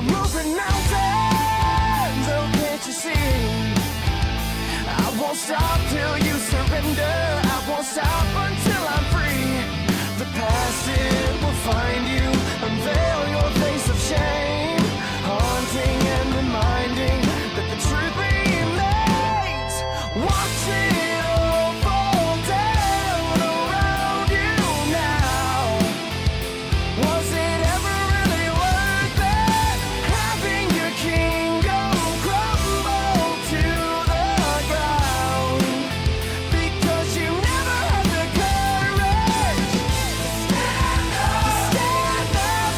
I'm moving mountains, oh can't you see? I won't stop till you surrender. I won't stop until I'm free. The past, it will find you. Unveil your face of shame, haunting and reminding that the truth remains. Watch it all fall down around you now. Was it ever really worth it? Having your kingdom crumble to the ground because you never had the courage. Stand up, stand up,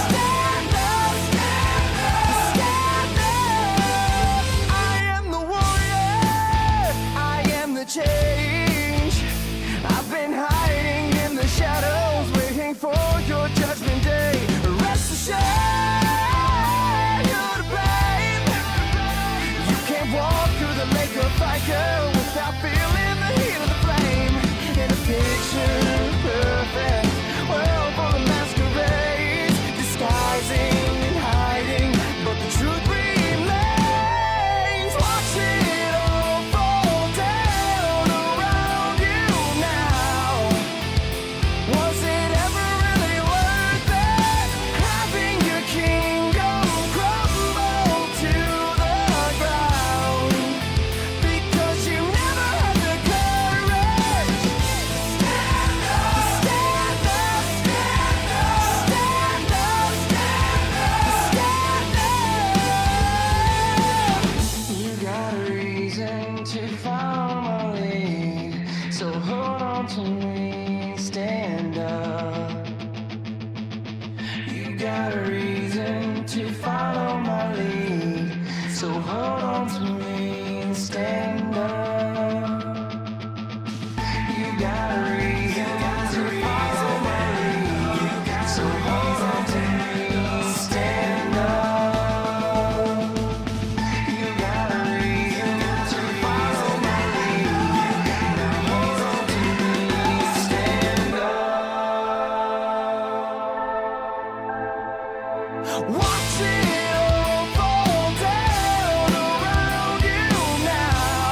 stand up, stand up, stand up. I am the warrior, I am the change. I've been hiding in the shadows, waiting for your judgment day. Rest assured, you're to blame. You can't walk through the lake of fire without feeling the heat of the flame. In a picture perfect world full of masquerades, disguising and hiding, but the truth remains. Watch it all fall down around you now. Was it ever really worth it? Having your kingdom crumble to the ground because you never had the courage. Stand up, stand up, stand up, stand up, stand up, stand up. You got a reason to follow my lead, so hold on to me, stand up. You got a reason to follow my lead, so hold on to me, stand up. You got a reason to follow my lead, so hold on to me, stand up. You got a reason to follow my lead, hold on to me, stand up. Watch it all fall down around you now.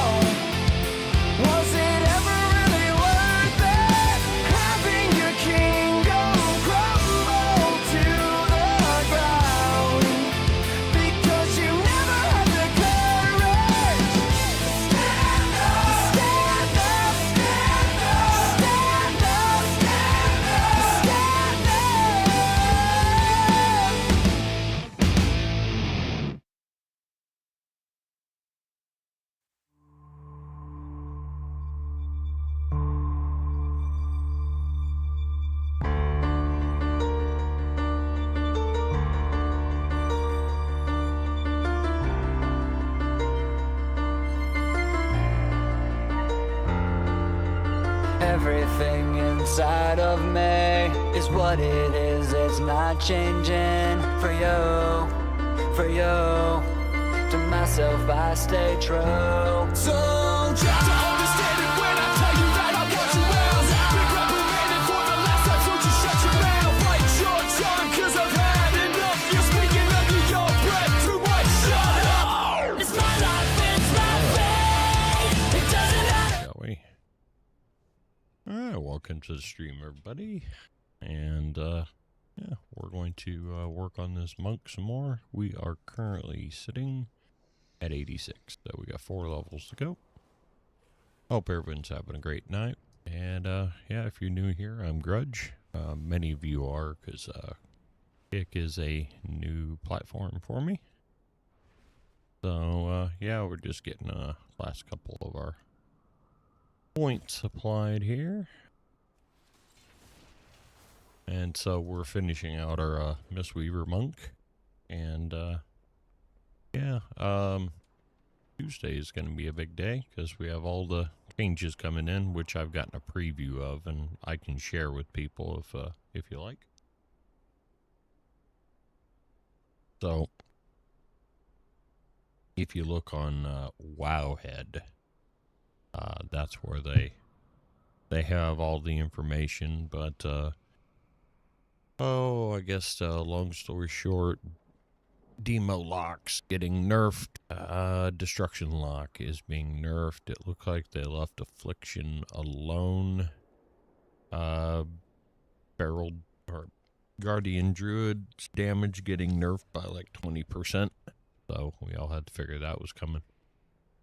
Was it ever really worth it? Having your kingdom crumble to the ground because you never had the courage. Stand up, stand up, stand up, stand up, stand up. Everything inside of me is what it is, it's not changing. For you, for you, to myself I stay true. So try to understand it when I tell you that I want you well. Big reprimanded for the last time, so just shut your mouth. Bite your tongue, cause I've had enough. You're speaking under your breath, too much. Shut up! It's my life, it's my fate. It doesn't matter. Shall we? Alright, welcome to the stream, everybody. And, yeah, we're going to work on this monk some more. We are currently sitting at 86, so we got 4 levels to go. Hope everyone's having a great night. And, yeah, if you're new here, I'm Grudge. Many of you are, because Kick is a new platform for me. So, yeah, we're just getting last couple of our points applied here. And so we're finishing out our Mistweaver monk. And, yeah, Tuesday is going to be a big day because we have all the changes coming in, which I've gotten a preview of, and I can share with people if you like. So, if you look on Wowhead, that's where they have all the information, but Oh, I guess long story short, Demo Lock's getting nerfed. Destruction Lock is being nerfed. It looked like they left Affliction alone. Barrel or Guardian Druid's damage getting nerfed by like 20%. So we all had to figure that was coming.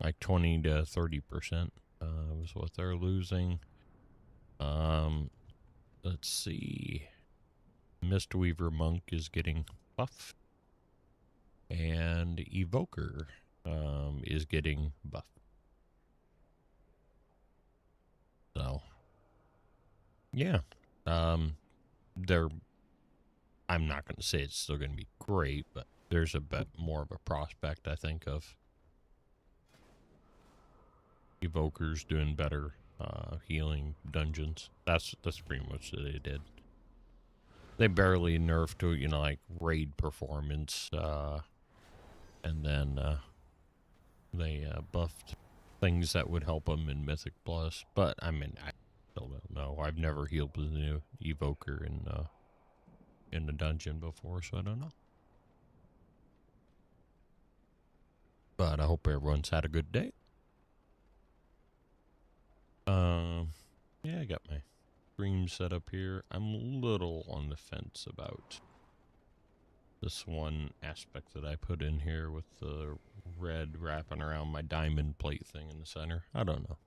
Like 20 to 30% was what they're losing. Let's see. Mistweaver Monk is getting buffed. And Evoker is getting buffed. So, yeah. They're. I'm not going to say it's still going to be great, but there's a bit more of a prospect, I think, of Evokers doing better healing dungeons. That's pretty much what they did. They barely nerfed to, like raid performance, and then they buffed things that would help them in Mythic Plus. But I mean, I still don't know. I've never healed with a new Evoker in the dungeon before, so I don't know. But I hope everyone's had a good day. Yeah, I got my stream set up here. I'm a little on the fence about this one aspect that I put in here with the red wrapping around my diamond plate thing in the center. I don't know.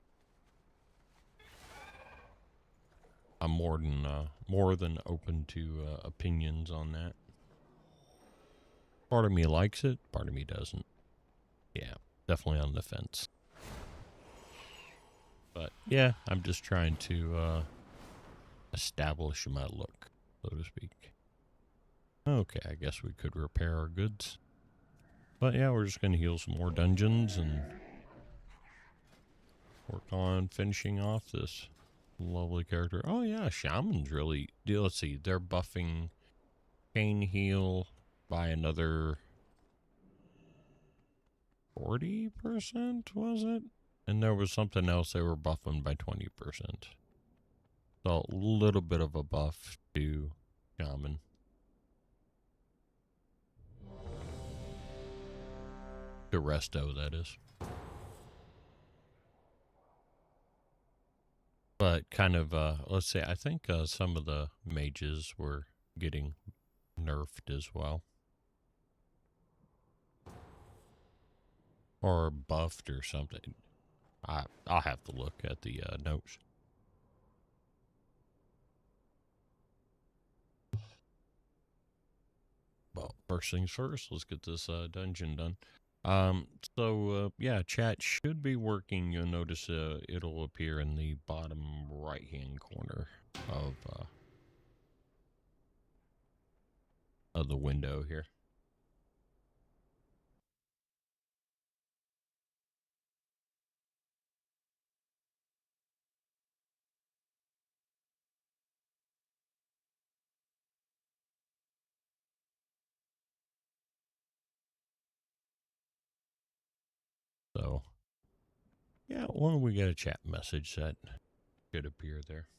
I'm more than open to opinions on that. Part of me likes it, part of me doesn't. Yeah, definitely on the fence. But yeah, I'm just trying to establish my look, so to speak. Okay, I guess we could repair our goods. But yeah, we're just going to heal some more dungeons and work on finishing off this lovely character. Oh yeah, Shaman's really... Let's see, they're buffing Pain Heal by another 40%, was it? And there was something else they were buffing by 20%. So a little bit of a buff to Shaman. To Resto, that is. But kind of, let's say, I think some of the mages were getting nerfed as well. Or buffed or something. I'll have to look at the notes. Well, first things first, let's get this dungeon done. Yeah, chat should be working. You'll notice it'll appear in the bottom right-hand corner of the window here. So, yeah, when we get a chat message that should appear there.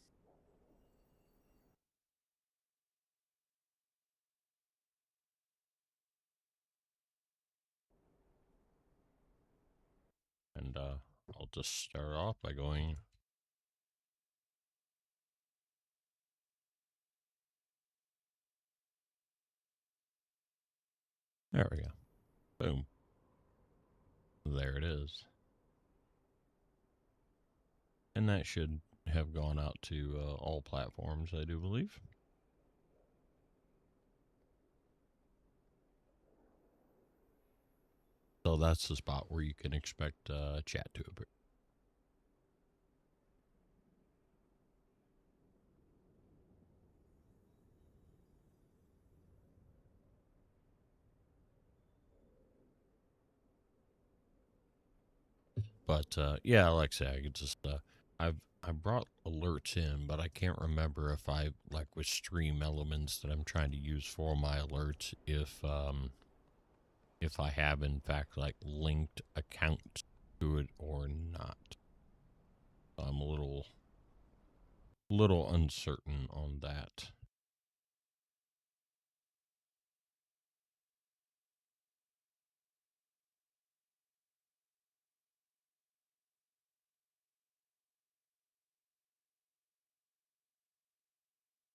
And I'll just start off by going... There we go. Boom. There it is. And that should have gone out to all platforms, I do believe. So that's the spot where you can expect chat to appear. But yeah, like I say, I could just I brought alerts in, but I can't remember if I like with stream elements that I'm trying to use for my alerts if I have in fact like linked accounts to it or not. I'm a little uncertain on that.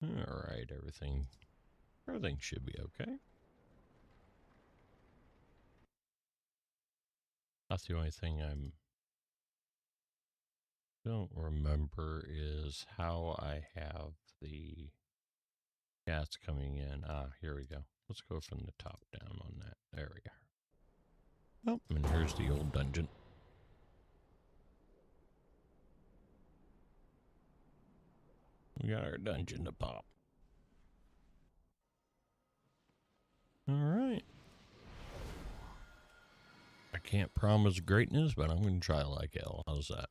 Alright, everything should be okay. That's the only thing I don't remember is how I have the cats coming in. Ah, here we go. Let's go from the top down on that. There we are. Oh, and here's the old dungeon. We got our dungeon to pop. Alright. I can't promise greatness, but I'm going to try like hell. How's that?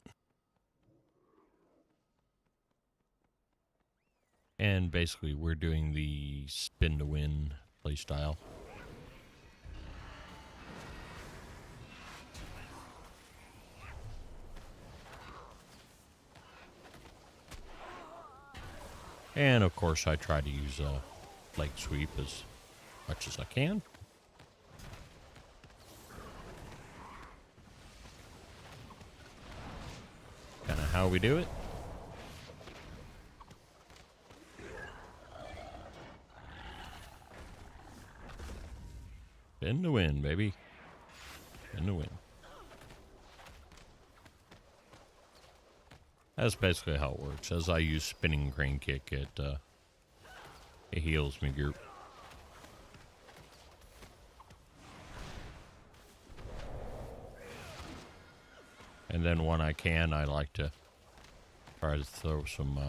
And basically, we're doing the spin to win playstyle. And of course, I try to use a leg sweep as much as I can. Kind of how we do it. Spin to win, baby. Spin to win. That's basically how it works. As I use spinning crane kick, it heals me group. And then when I can, I like to try to throw some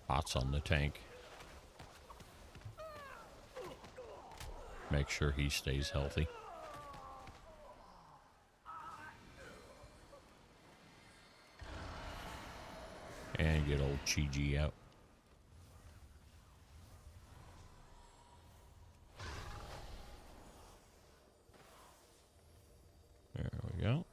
pots on the tank. Make sure he stays healthy. And get old Chi-Ji out. There we go.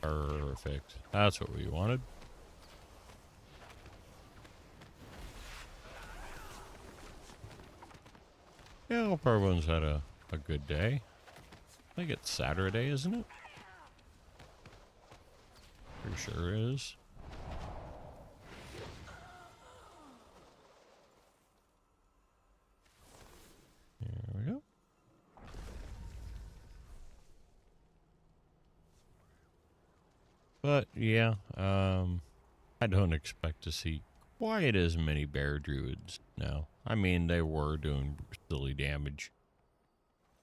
Perfect. That's what we wanted. Yeah, hope everyone's had a good day. I think it's Saturday, isn't it? Pretty sure it is. There we go. But yeah, I don't expect to see quite as many bear druids now. I mean, they were doing silly damage.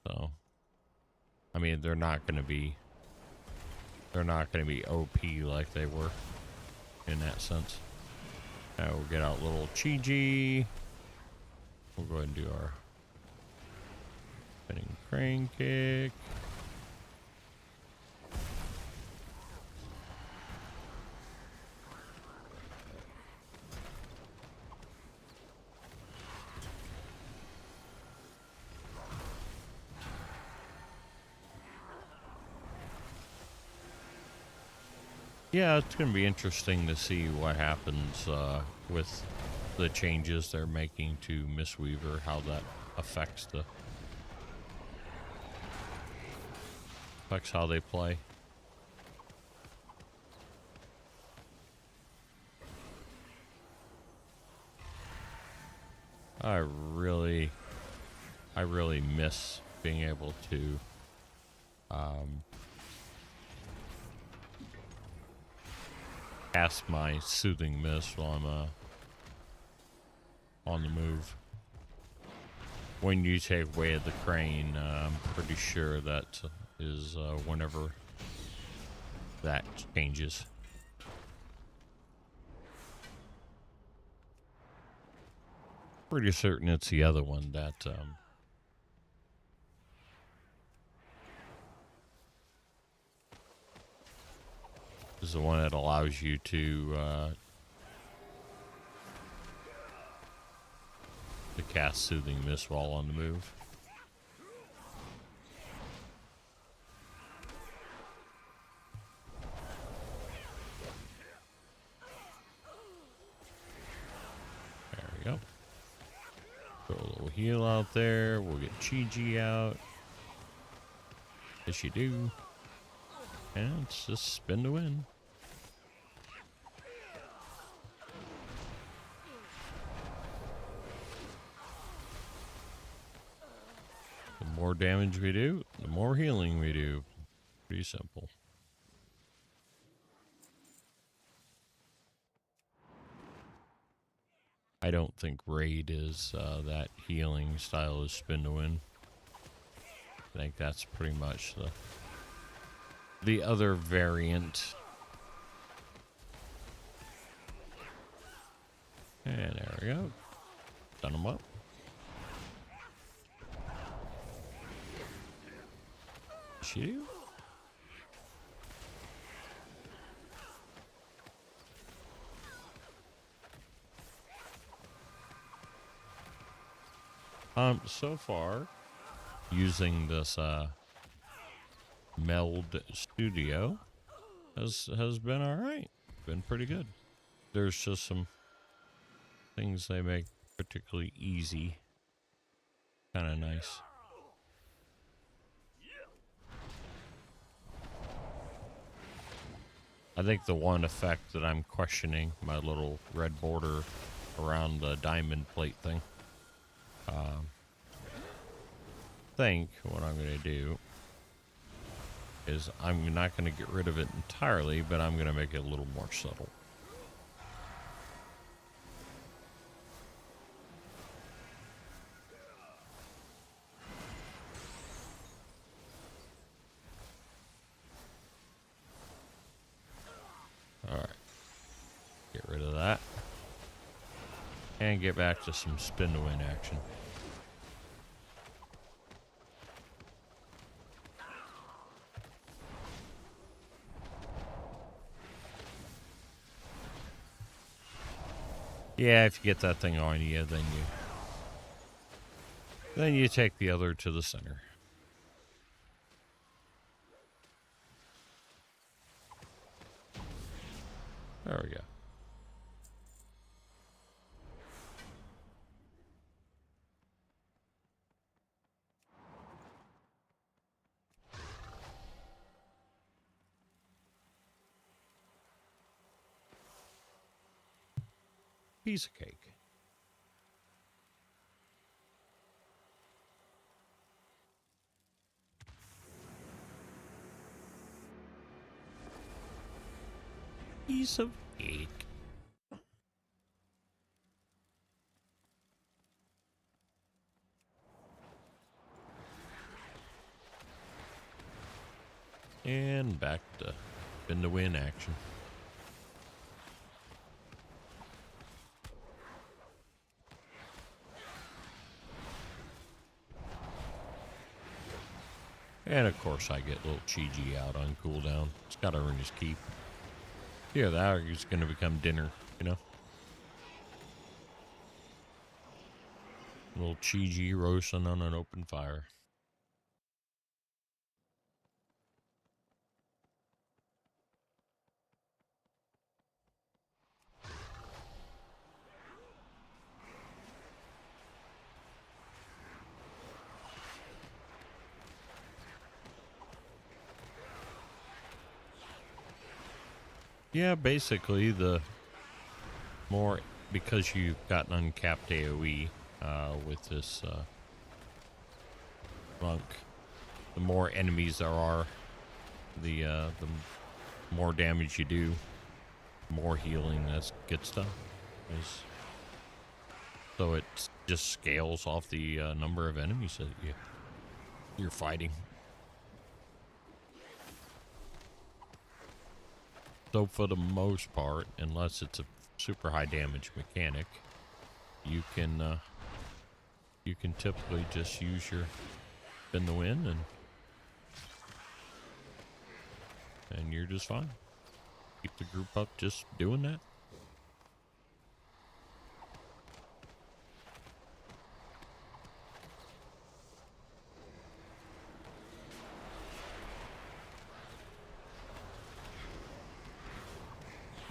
So, I mean, they're not going to be OP like they were in that sense. Now we'll get out little Chi-Ji. We'll go ahead and do our spinning crane kick. Yeah, it's going to be interesting to see what happens with the changes they're making to Mistweaver, how that affects how they play. I really miss being able to cast my soothing mist while I'm on the move. When you take away the crane, I'm pretty sure that is whenever that changes. Pretty certain it's the other one that is the one that allows you to cast Soothing Mist while on the move. There we go. Throw a little heal out there. We'll get Chi-Ji out. Yes, you do. And it's just spin to win. The more damage we do, the more healing we do. Pretty simple. I don't think raid is that healing style is spin to win. I think that's pretty much the other variant. And there we go. Done them up. Shoot. So far, using this Meld Studio has been all right. Been pretty good. There's just some things they make particularly easy. Kind of nice. I think the one effect that I'm questioning, my little red border around the diamond plate thing. I think what I'm going to do is I'm not going to get rid of it entirely, but I'm going to make it a little more subtle. Alright. Get rid of that. And get back to some spin to win action. Yeah, if you get that thing on you, then you take the other to the center. There we go. Piece of cake. Piece of cake. And back to spin to win action. And of course I get little Chi-Ji out on cooldown. It's got to earn his keep. Yeah, that is going to become dinner, you know? Little Chi-Ji roasting on an open fire. Yeah, basically the more, because you've got an uncapped AoE with this monk, the more enemies there are, the more damage you do, more healing that gets done. So it just scales off the number of enemies that you're fighting. So for the most part, unless it's a super high damage mechanic, you can typically just use your spin the win and you're just fine. Keep the group up just doing that.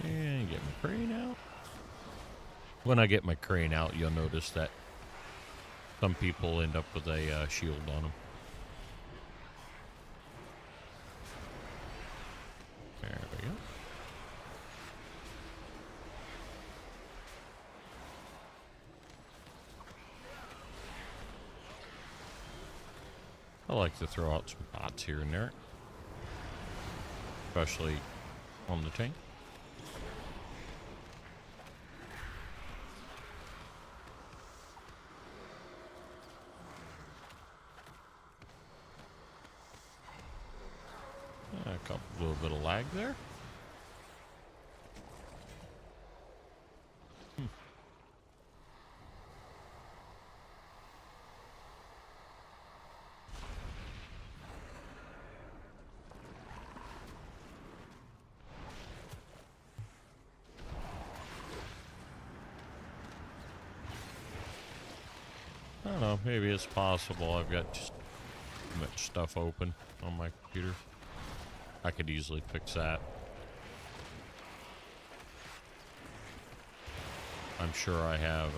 And get my crane out. When I get my crane out, you'll notice that some people end up with a shield on them. I like to throw out some bots here and there, especially on the tank. A little bit of lag there. I don't know, maybe it's possible I've got just too much stuff open on my computer. I could easily fix that. I'm sure I have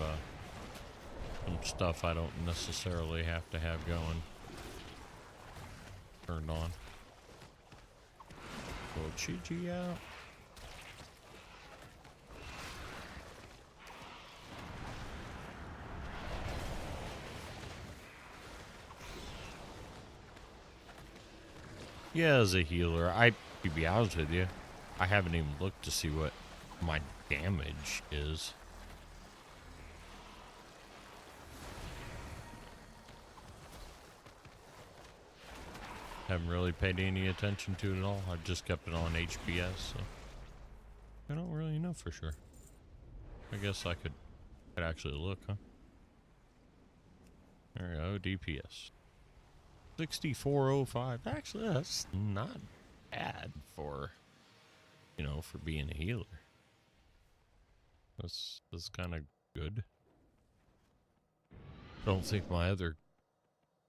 some stuff I don't necessarily have to have going. Turned on. Little Chi-Chi out. Yeah, as a healer, to be honest with you, I haven't even looked to see what my damage is. Haven't really paid any attention to it at all. I've just kept it on HPS, so I don't really know for sure. I guess I could actually look, huh? There we go, DPS. 6405. Actually, that's not bad for, you know, for being a healer. That's kind of good. I don't think my other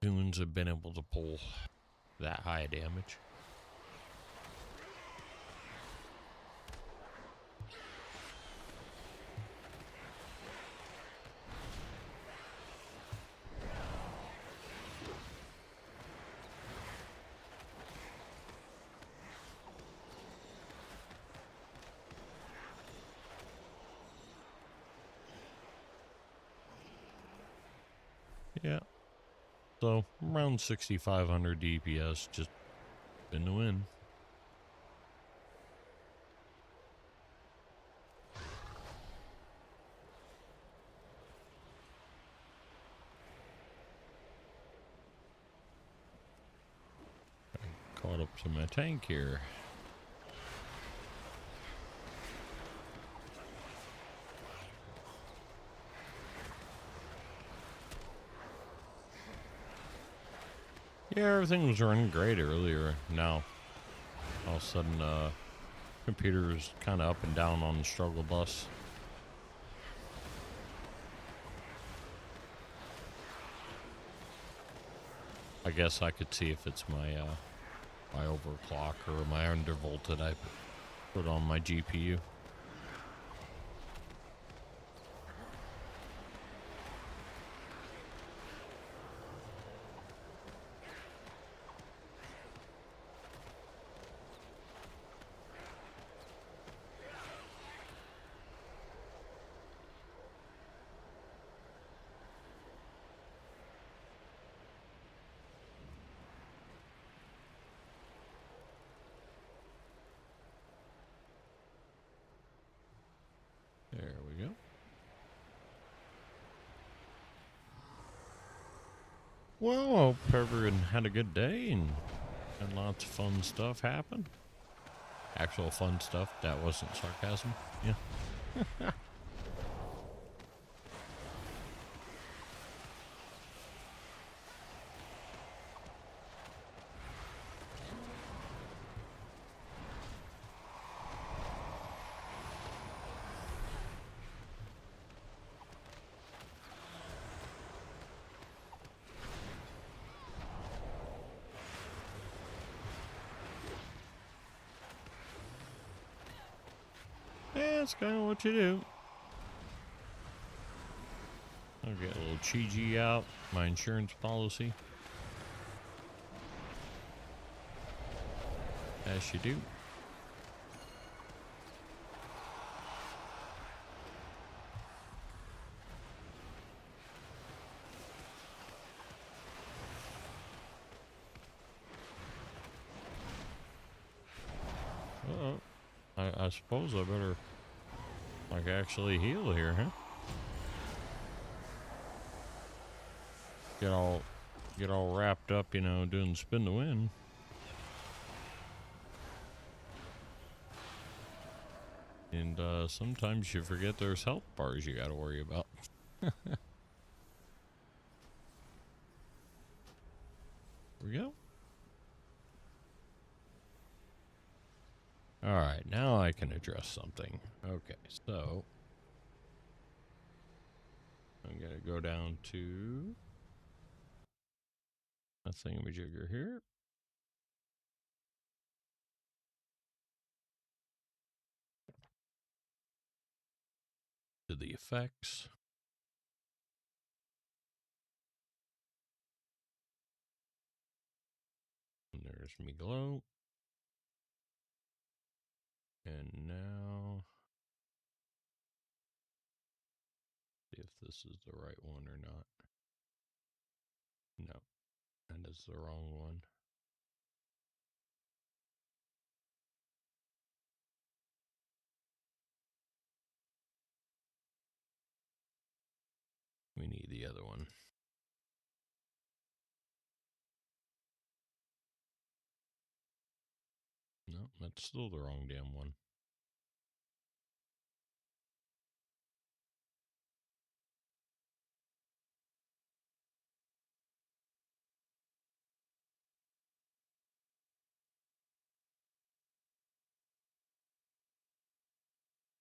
tunes have been able to pull that high damage. Yeah. So, around 6,500 DPS, just in the win. I caught up to my tank here. Yeah, everything was running great earlier. Now, all of a sudden, computer is kind of up and down on the struggle bus. I guess I could see if it's my my overclock or my undervolted I put on my GPU. There we go. Well, I hope everyone had a good day and had lots of fun stuff happen. Actual fun stuff. That wasn't sarcasm. Yeah. Yeah, that's kind of what you do. I'll get a little Chi-Chi out, my insurance policy. As you do. I suppose I better, like, actually heal here, huh? Get all wrapped up, you know, doing spin the win. And sometimes you forget there's health bars you gotta worry about. Here we go. Alright, now I can address something. Okay, so I'm gonna go down to a thingamajigger here. To the effects. And there's me glow. And now, see if this is the right one or not. No, that is the wrong one. We need the other one. No, that's still the wrong damn one.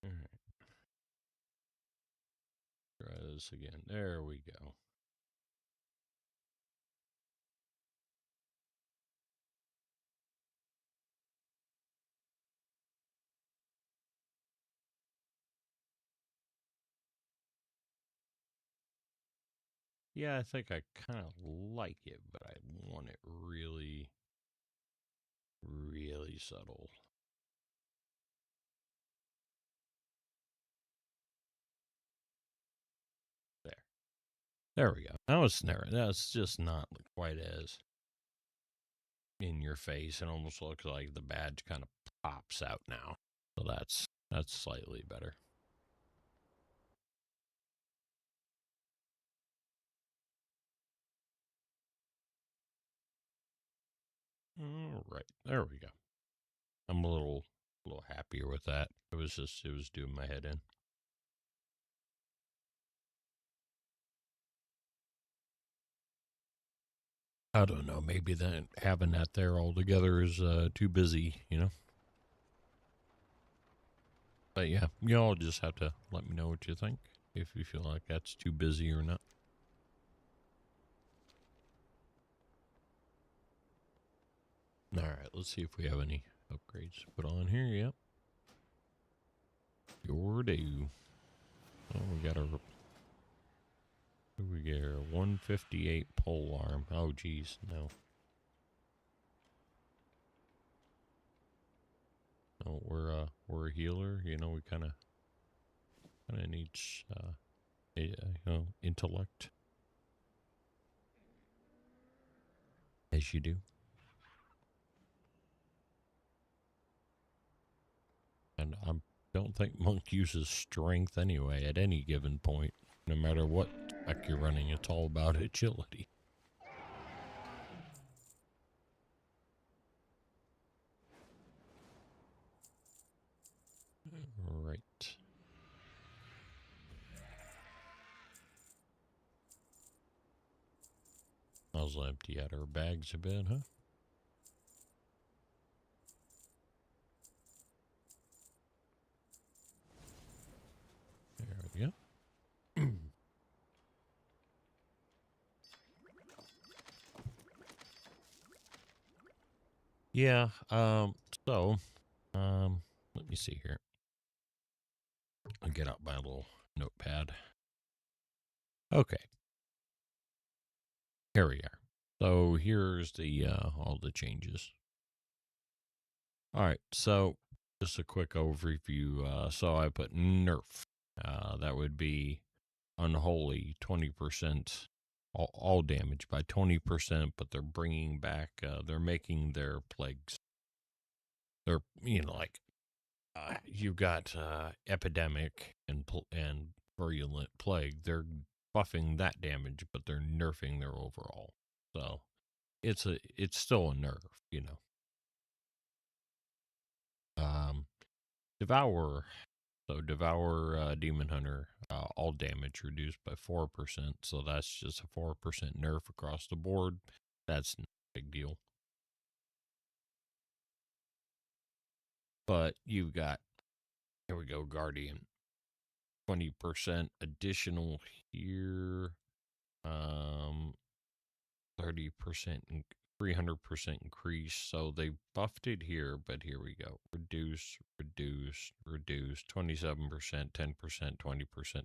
Alright. Try this again. There we go. Yeah, I think I kind of like it, but I want it really, really subtle. There. There we go. Now it's narrow. That's just not quite as in your face. It almost looks like the badge kind of pops out now. So that's slightly better. All right. There we go. I'm a little happier with that. It was doing my head in. I don't know. Maybe that having that there all together is too busy, you know. But yeah, y'all just have to let me know what you think, if you feel like that's too busy or not. All right, let's see if we have any upgrades to put on here. Yep. Sure do. Oh, we got a. Who we get here? 158 pole arm. Oh, geez, no. No, we're a healer. You know, we kind of need you know, intellect, as you do. And I don't think Monk uses strength anyway at any given point. No matter what spec you're running, it's all about agility. Right. I'll empty out our bags a bit, huh? There we go. Yeah, so, let me see here. I'll get out my little notepad. Okay. Here we are. So here's the, all the changes. All right, so just a quick overview. So I put nerf. That would be unholy, 20%. All damage by 20%, but they're bringing back, they're making their plagues. They're, you know, like you've got epidemic and virulent plague. They're buffing that damage, but they're nerfing their overall. So it's still a nerf, you know. Devour. So Devour Demon Hunter, all damage reduced by 4%. So that's just a 4% nerf across the board. That's no big deal. But you've got, here we go, Guardian. 20% additional here. 30% and 300% increase. So they buffed it here, but here we go. Reduce, reduce, reduce. 27%, 10%, 20%,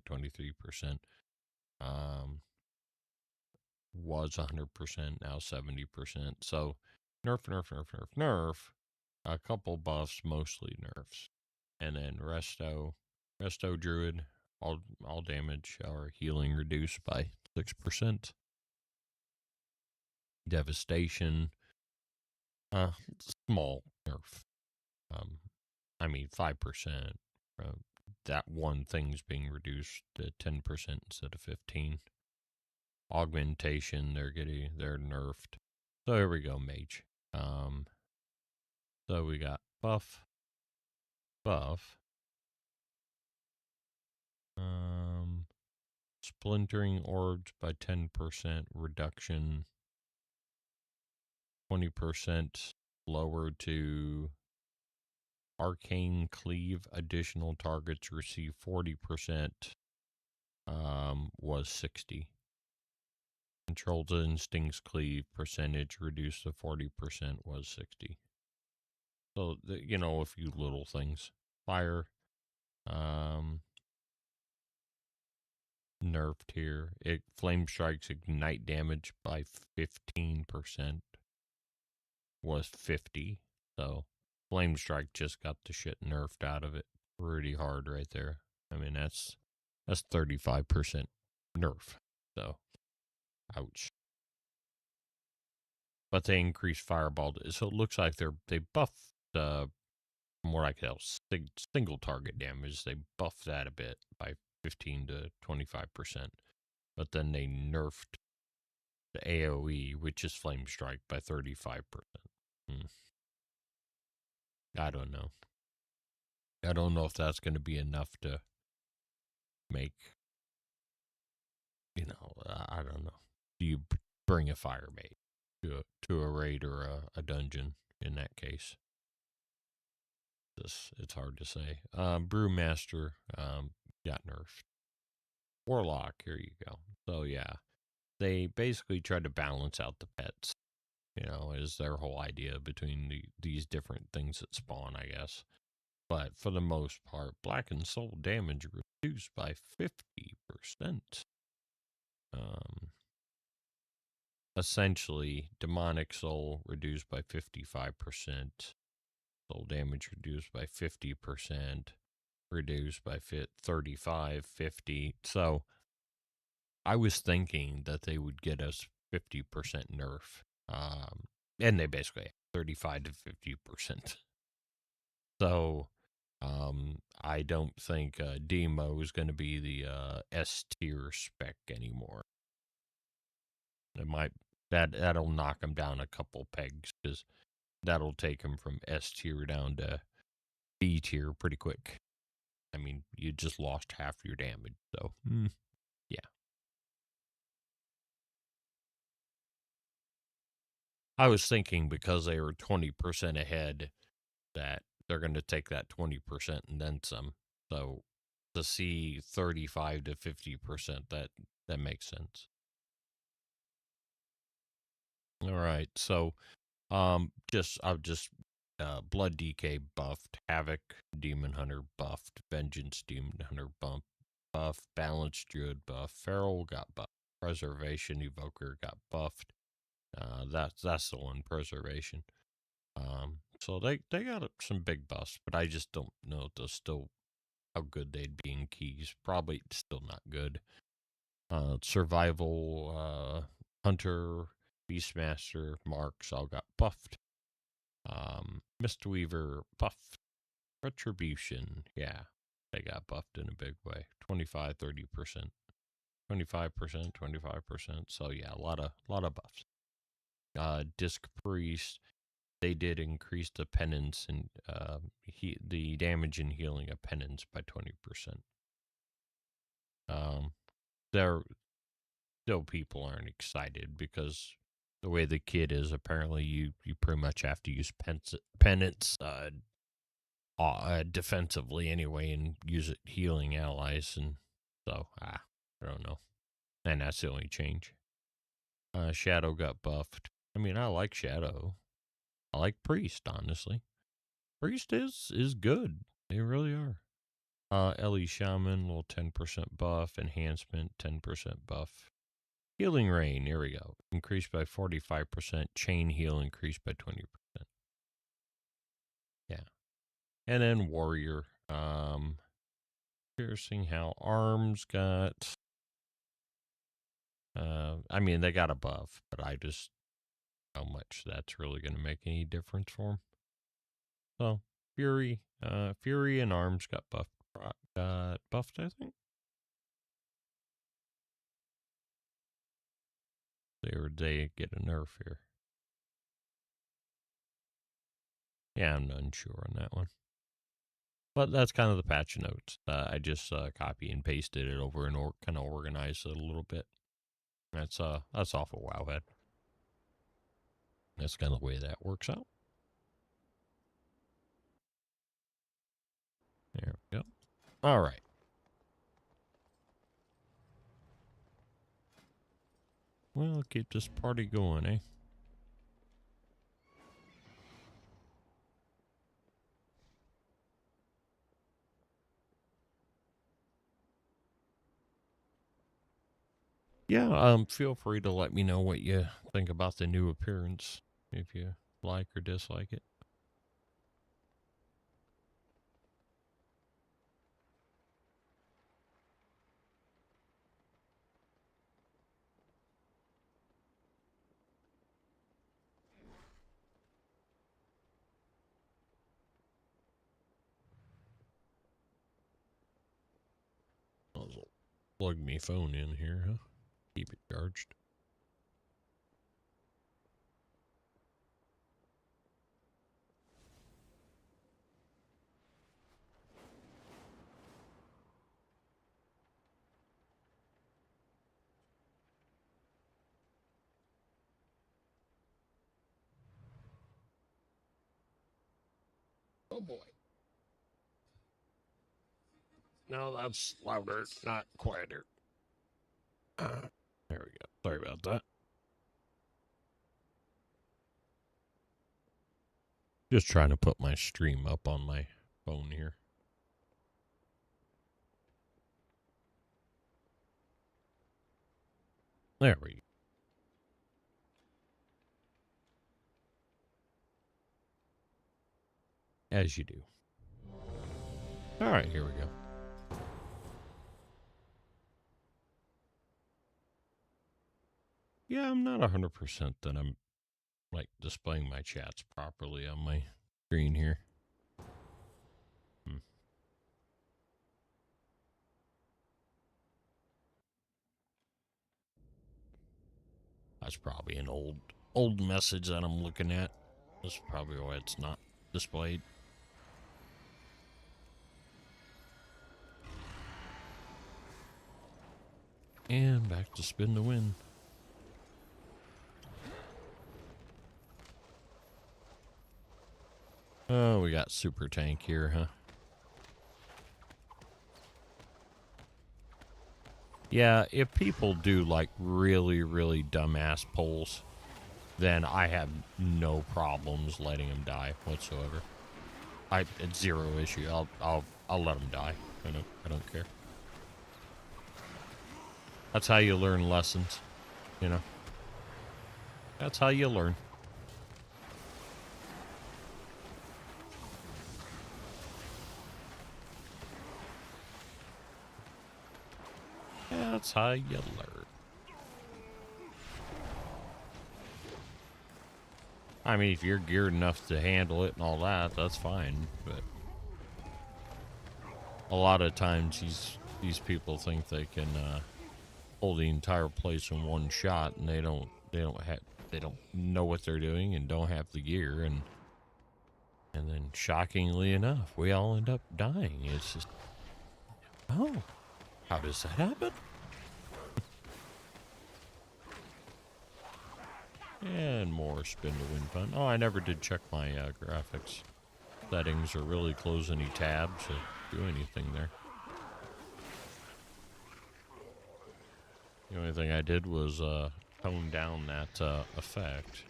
23%. Was 100%, now 70%. So nerf, nerf, nerf, nerf, nerf. A couple buffs, mostly nerfs. And then Resto Druid, all damage or healing reduced by 6%. Devastation, small nerf. I mean 5%. That one thing's being reduced to 10% instead of 15. Augmentation, they're nerfed. So here we go, Mage. So we got buff. Splintering orbs by 10% reduction. 20% lower to arcane cleave. Additional targets receive 40%. Was 60. Controlled instincts cleave percentage reduced to 40% was 60. So you know, a few little things. Fire, nerfed here. Flame strikes ignite damage by 15%. Was 50. So flame strike just got the shit nerfed out of it pretty hard right there. I mean that's 35% nerf. So ouch. But they increased fireball, so it looks like they buffed from what I can tell single target damage. They buffed that a bit by 15 to 25%, but then they nerfed the AOE, which is flame strike, by 35%. I don't know. I don't know if that's going to be enough to make, you know, I don't know. Do you bring a fire mage to a raid or a dungeon in that case? It's hard to say. Brewmaster got nerfed. Warlock, here you go. So yeah, they basically tried to balance out the pets. You know, is their whole idea between these different things that spawn, I guess. But for the most part, Blackened Soul damage reduced by 50%. Essentially, Demonic Soul reduced by 55%. Soul damage reduced by 50%. Reduced by 35, 50. So I was thinking that they would get us 50% nerf. And they basically have 35 to 50%. So I don't think Demo is going to be the S tier spec anymore. That'll knock him down a couple pegs, because that'll take him from S tier down to B tier pretty quick. I mean, you just lost half your damage, so yeah. I was thinking because they were 20% ahead that they're going to take that 20% and then some. So to see 35 to 50%, that makes sense. All right, so I'll just Blood DK buffed, Havoc Demon Hunter buffed, Vengeance Demon Hunter buff, Balance Druid buff, Feral got buffed, Preservation Evoker got buffed. That's the one, Preservation. So they got some big buffs, but I just don't know if they're still how good they'd be in keys. Probably still not good. Survival, Hunter, Beastmaster, Marks all got buffed. Mistweaver buffed. Retribution. Yeah, they got buffed in a big way. 25, 30%. 25%, 25%. So yeah, a lot of buffs. Disc Priest, they did increase the penance and the damage and healing of penance by 20%. There, though people aren't excited because the way the kid is, apparently you pretty much have to use penance defensively anyway and use it healing allies, and so I don't know. And that's the only change. Shadow got buffed. I mean, I like Shadow. I like Priest, honestly. Priest is good. They really are. Ellie Shaman, little 10% buff. Enhancement, 10% buff. Healing Rain, here we go. Increased by 45%. Chain Heal increased by 20%. Yeah. And then Warrior. Piercing how Arms got. I mean, they got a buff, but I just how much that's really going to make any difference for them. So Fury and Arms got buffed. I think. They get a nerf here. Yeah, I'm unsure on that one. But that's kind of the patch notes. I just copy and pasted it over and kind of organized it a little bit. That's off of Wowhead. That's kind of the way that works out. There we go. All right. Well, keep this party going, eh? Yeah, feel free to let me know what you think about the new appearance, if you like or dislike it. I'll plug my phone in here, huh? Keep it charged. Oh boy. No, that's louder, not quieter. There we go. Sorry about that. Just trying to put my stream up on my phone here. There we go. As you do. All right, here we go. Yeah, I'm not 100% that I'm like displaying my chats properly on my screen here. That's probably an old message that I'm looking at. That's probably why it's not displayed. And back to spin to win. Oh, we got Super Tank here, huh? Yeah, if people do like really, really dumbass polls, then I have no problems letting them die whatsoever. It's zero issue. I'll let them die. I don't care. That's how you learn lessons, you know. That's how you learn. That's how you learn. I mean, if you're geared enough to handle it and all that, that's fine, but a lot of times these people think they can hold the entire place in one shot, and they don't know what they're doing and don't have the gear, and then shockingly enough, we all end up dying. It's just, oh, how does that happen? And more spin to win fun. Oh, I never did check my graphics settings or really close any tabs or do anything there. The only thing I did was tone down that effect.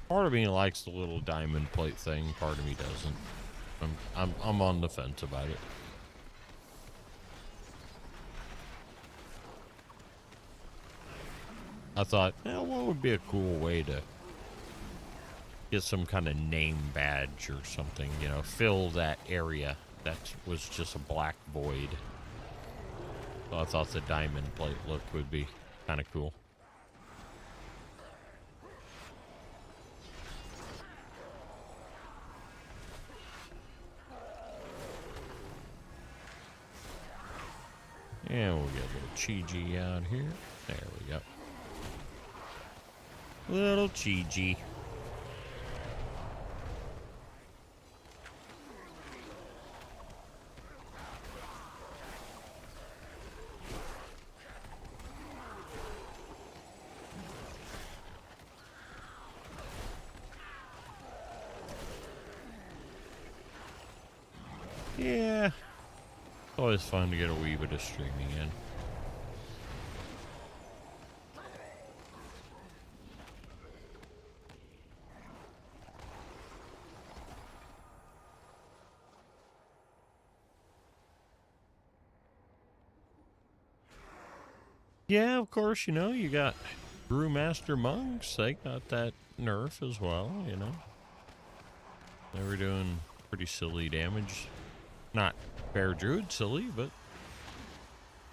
Part of me likes the little diamond plate thing. Part of me doesn't. I'm on the fence about it. I thought, what would be a cool way to get some kind of name badge or something, you know, fill that area that was just a black void. So I thought the diamond plate look would be kind of cool. And we'll get a little Chi-Ji out here. There we go. Little Chi-Ji. Yeah. It's always fun to get a wee bit of streaming in. Yeah, of course, you know, you got Brewmaster Monks. They got that nerf as well, you know. They were doing pretty silly damage. Not Bear Druid silly, but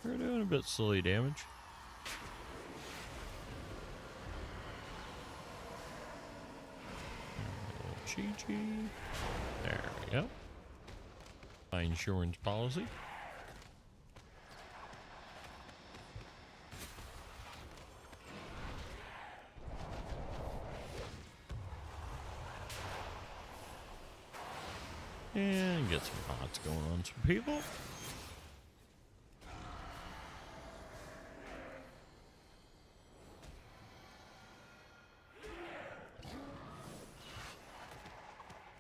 they were doing a bit silly damage. Chi-Chi. There we go. My insurance policy. And get some pots going on some people.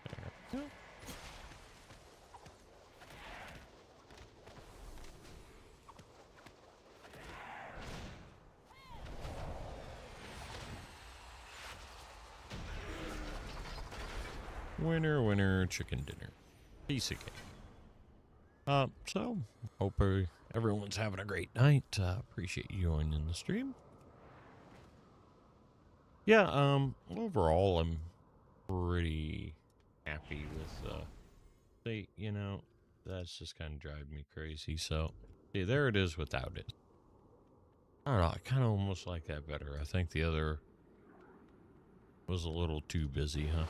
There we go. Winner, winner, chicken dinner. Piece of cake. So, hope everyone's having a great night. Appreciate you joining the stream. Yeah, overall, I'm pretty happy with, you know, that's just kind of driving me crazy. So, see, there it is without it. I don't know, I kind of almost like that better. I think the other was a little too busy, huh?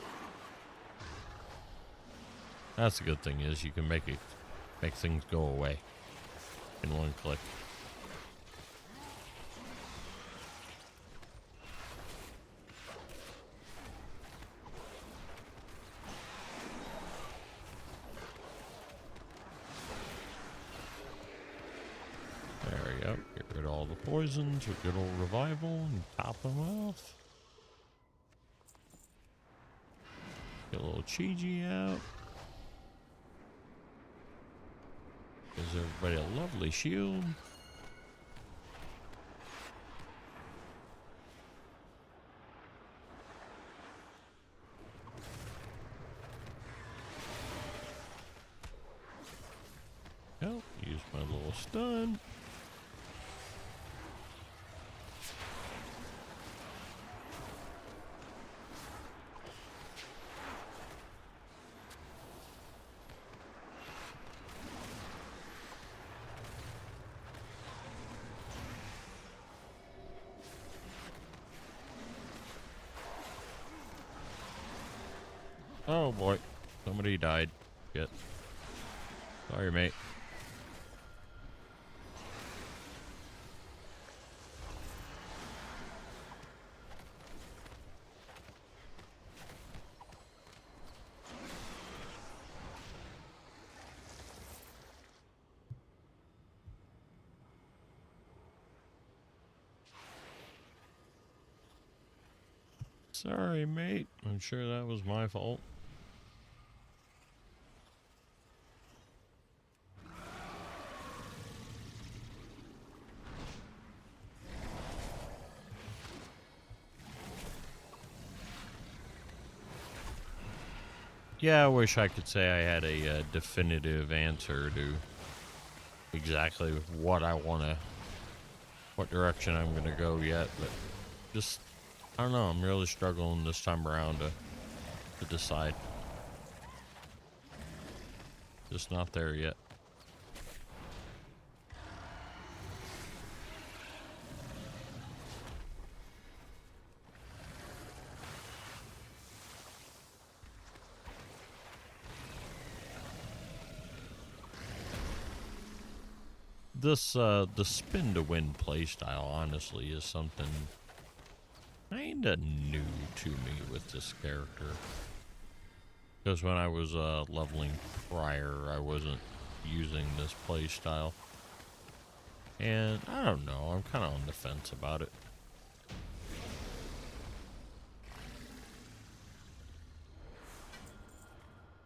That's the good thing is you can make things go away in one click. There we go. Get rid of all the poisons with good old revival and top them off. Get a little Chi-Ji out. Gives everybody a lovely shield. Oh, use my little stun. Oh boy, somebody died. Shit. Sorry, mate. Sorry, mate. I'm sure that was my fault. Yeah, I wish I could say I had a definitive answer to exactly what I want to, what direction I'm going to go yet, but just, I don't know, I'm really struggling this time around to decide. Just not there yet. This, the spin to win playstyle, honestly, is something kinda new to me with this character. Because when I was leveling prior, I wasn't using this playstyle. And I don't know, I'm kind of on the fence about it.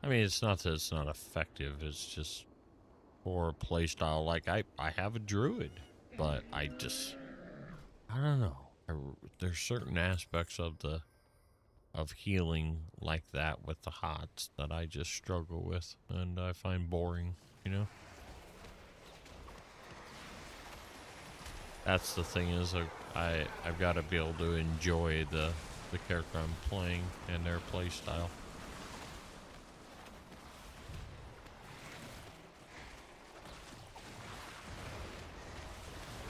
I mean, it's not that it's not effective, it's just for a playstyle. Like, I have a druid, but I don't know. There's certain aspects of healing like that with the hots that I just struggle with, and I find boring, you know? That's the thing is, I've got to be able to enjoy the character I'm playing and their playstyle.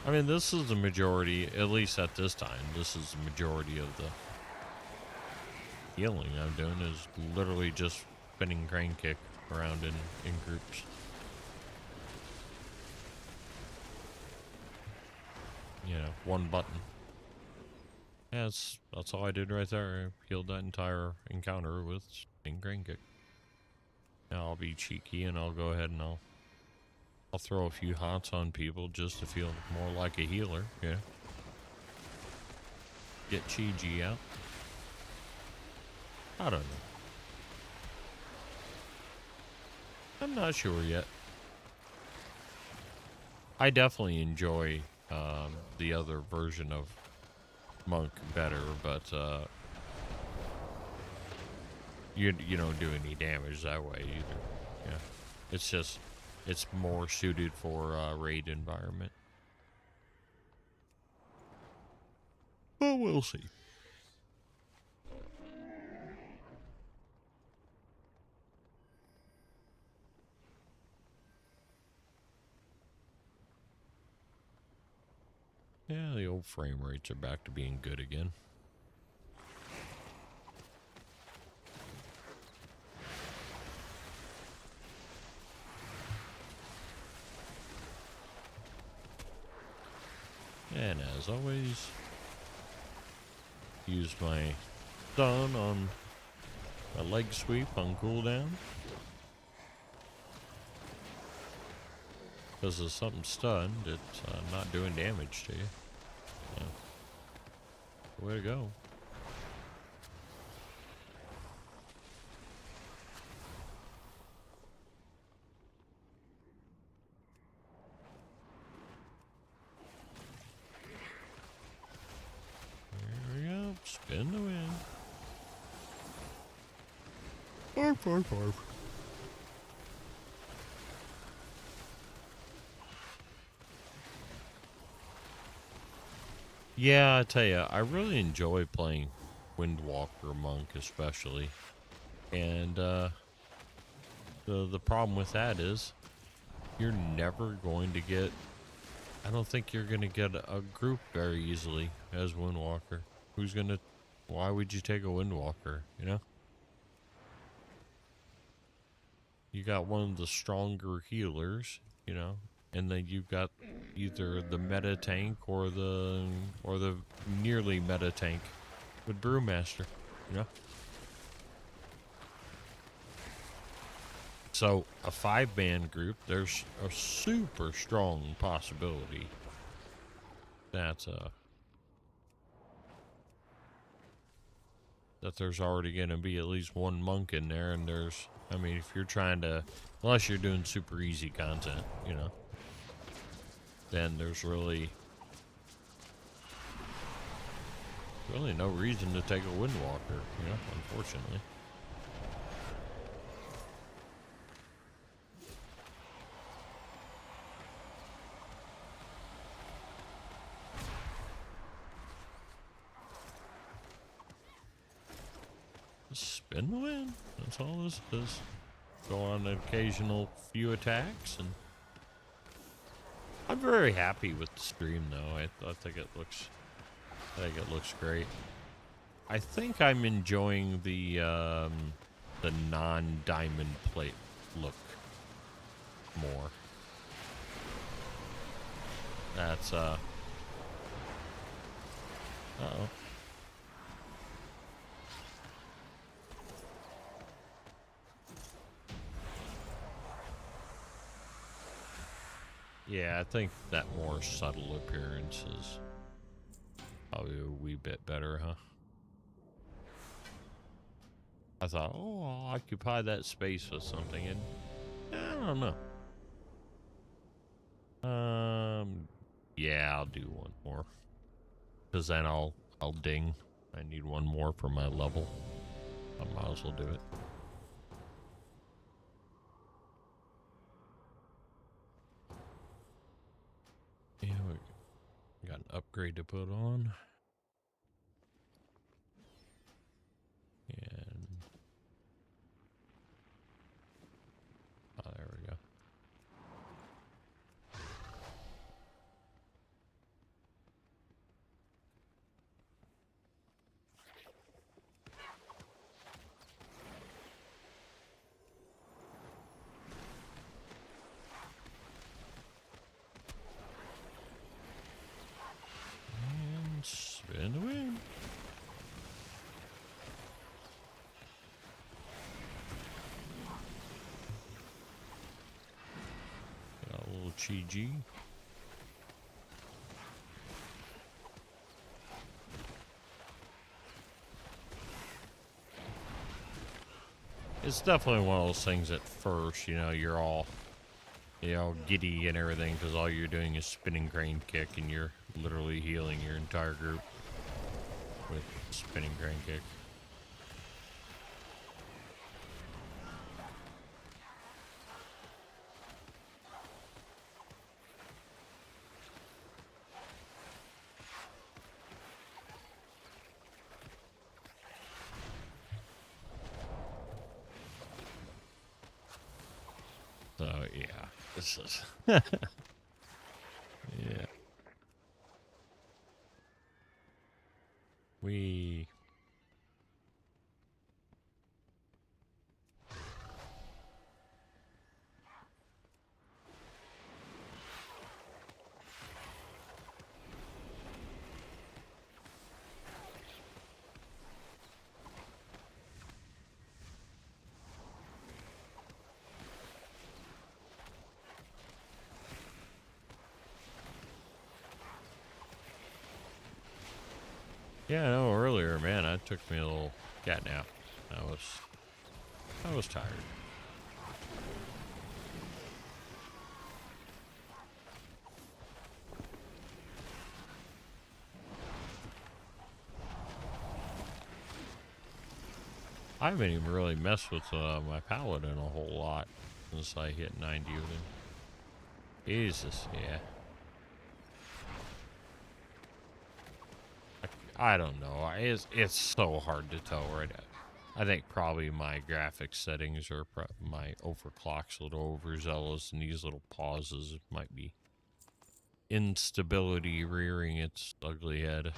I mean, this is the majority, at least at this time, this is the majority of the healing I'm doing is literally just spinning crane kick around in groups. You know, one button. Yeah, that's all I did right there. I healed that entire encounter with spinning crane kick. Now I'll be cheeky and I'll go ahead and I'll throw a few hots on people just to feel more like a healer, yeah. Get Chi-Ji out. I don't know. I'm not sure yet. I definitely enjoy the other version of Monk better, but you don't do any damage that way either. Yeah, it's just it's more suited for raid environment. But we'll see. Yeah, the old frame rates are back to being good again. And as always, use my stun on a leg sweep on cooldown. Because if something's stunned, it's not doing damage to you. So, way to go. There we go. Spin the wind. Barf, barf, barf. Yeah, I tell you, I really enjoy playing Windwalker Monk, especially. And the problem with that is you're never going to get. I don't think you're going to get a group very easily as Windwalker. Who's going to? Why would you take a Windwalker? You know. you got one of the stronger healers, you know, and then you've got either the meta tank or the nearly meta tank with Brewmaster, you know. So a 5-man group, there's a super strong possibility that there's already going to be at least one monk in there, and there's, I mean, if you're trying to, unless you're doing super easy content, you know, then there's really no reason to take a Windwalker, you know, unfortunately. Spin the win. That's all this is. Go on an occasional few attacks, and I'm very happy with the stream, though. I think it looks great. I think I'm enjoying the non-diamond plate look more. That's uh-oh. Yeah, I think that more subtle appearance is probably a wee bit better, huh? I thought, oh, I'll occupy that space with something, and I don't know. Yeah, I'll do one more, because then I'll ding. I need one more for my level. I might as well do it. Yeah, we got an upgrade to put on. And oh, there we go. And spin away. Got a little Chi-G. It's definitely one of those things at first, you know, you're all, you know, giddy and everything because all you're doing is spinning crane kick and you're literally healing your entire group with spinning crane kick. So yeah, this is yeah. We yeah, I know earlier, man, I took me a little cat nap. I was tired. I haven't even really messed with my paladin a whole lot since I hit 90 with him. Jesus, yeah. I don't know. It's so hard to tell right now. I think probably my graphics settings or my overclock's a little overzealous, and these little pauses might be instability rearing its ugly head.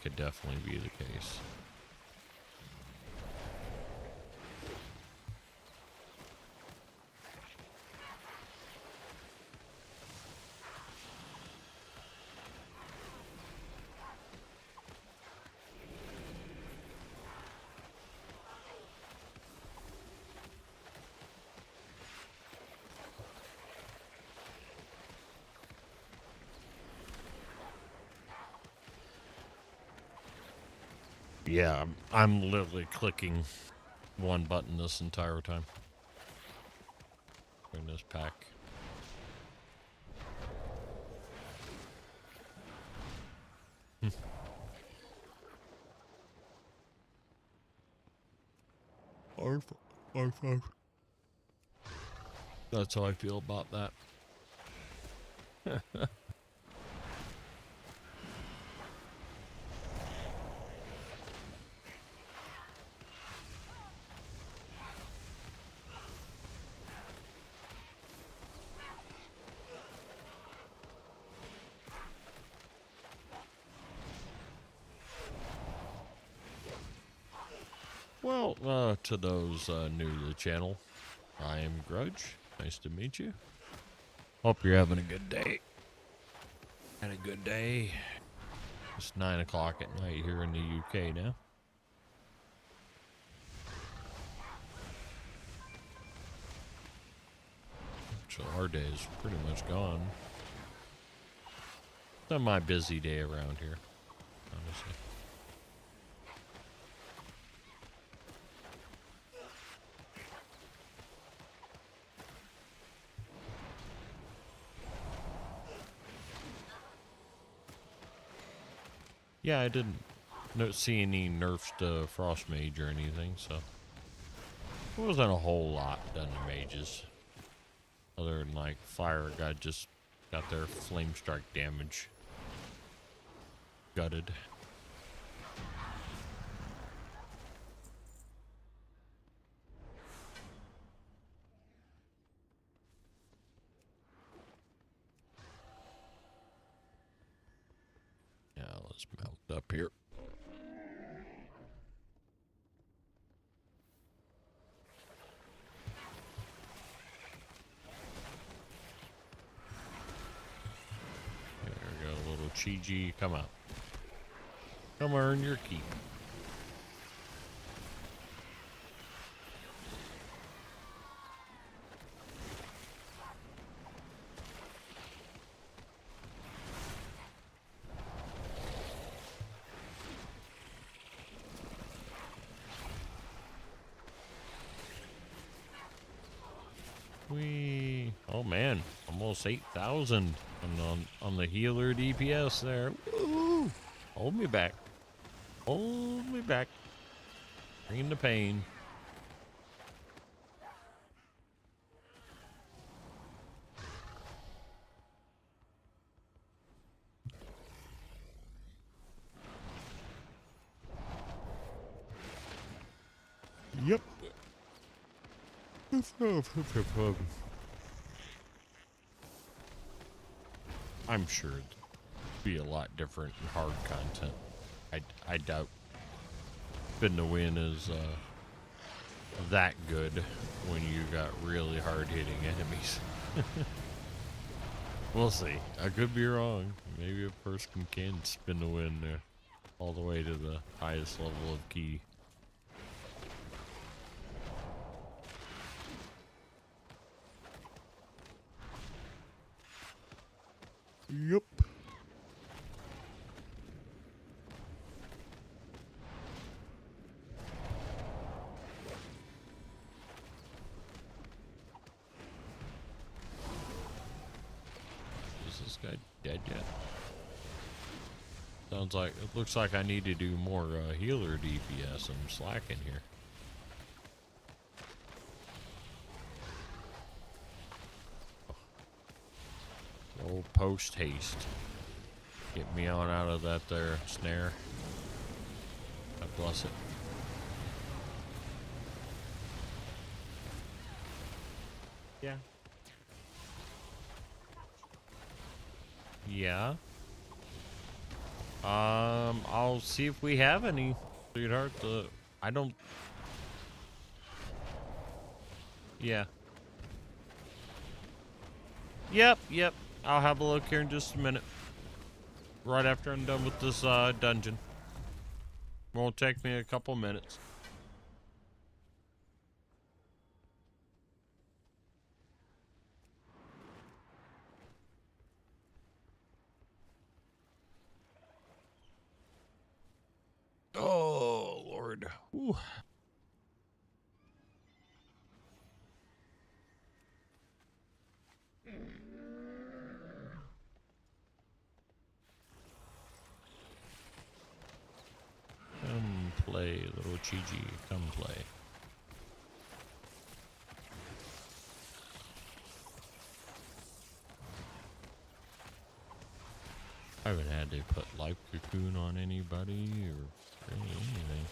could definitely be the case. Yeah, I'm literally clicking one button this entire time. In this pack. R5. That's how I feel about that. Well, to those new to the channel, I am Grudge. Nice to meet you. Hope you're having a good day. Had a good day. It's 9 o'clock at night here in the UK now. So our day is pretty much gone. It's not my busy day around here, honestly. Yeah, I didn't see any nerfs to Frost Mage or anything, so it wasn't a whole lot done to mages. Other than like Fire just got their flame strike damage gutted. Yeah, let's mount up here. There we go, little Chi-Ji, come out. Come earn your keep. Oh man, almost 8,000 on the healer DPS there. Woo! Hold me back. Hold me back. Bring the pain. Yep. I'm sure it'd be a lot different in hard content. I doubt Spin to Win is that good when you got really hard hitting enemies. We'll see. I could be wrong. Maybe a person can spin to win all the way to the highest level of key. Yep. Is this guy dead yet? Sounds like, it looks like I need to do more healer DPS. I'm slacking here. Old post haste. Get me on out of that there snare. God bless it. Yeah. Yeah. I'll see if we have any, sweetheart. I don't. Yeah. Yep. I'll have a look here in just a minute. Right after I'm done with this dungeon. Won't take me a couple minutes. Oh, Lord. Whew. Come play, little Chi-Chi. Come play. I haven't had to put life cocoon on anybody or really anything.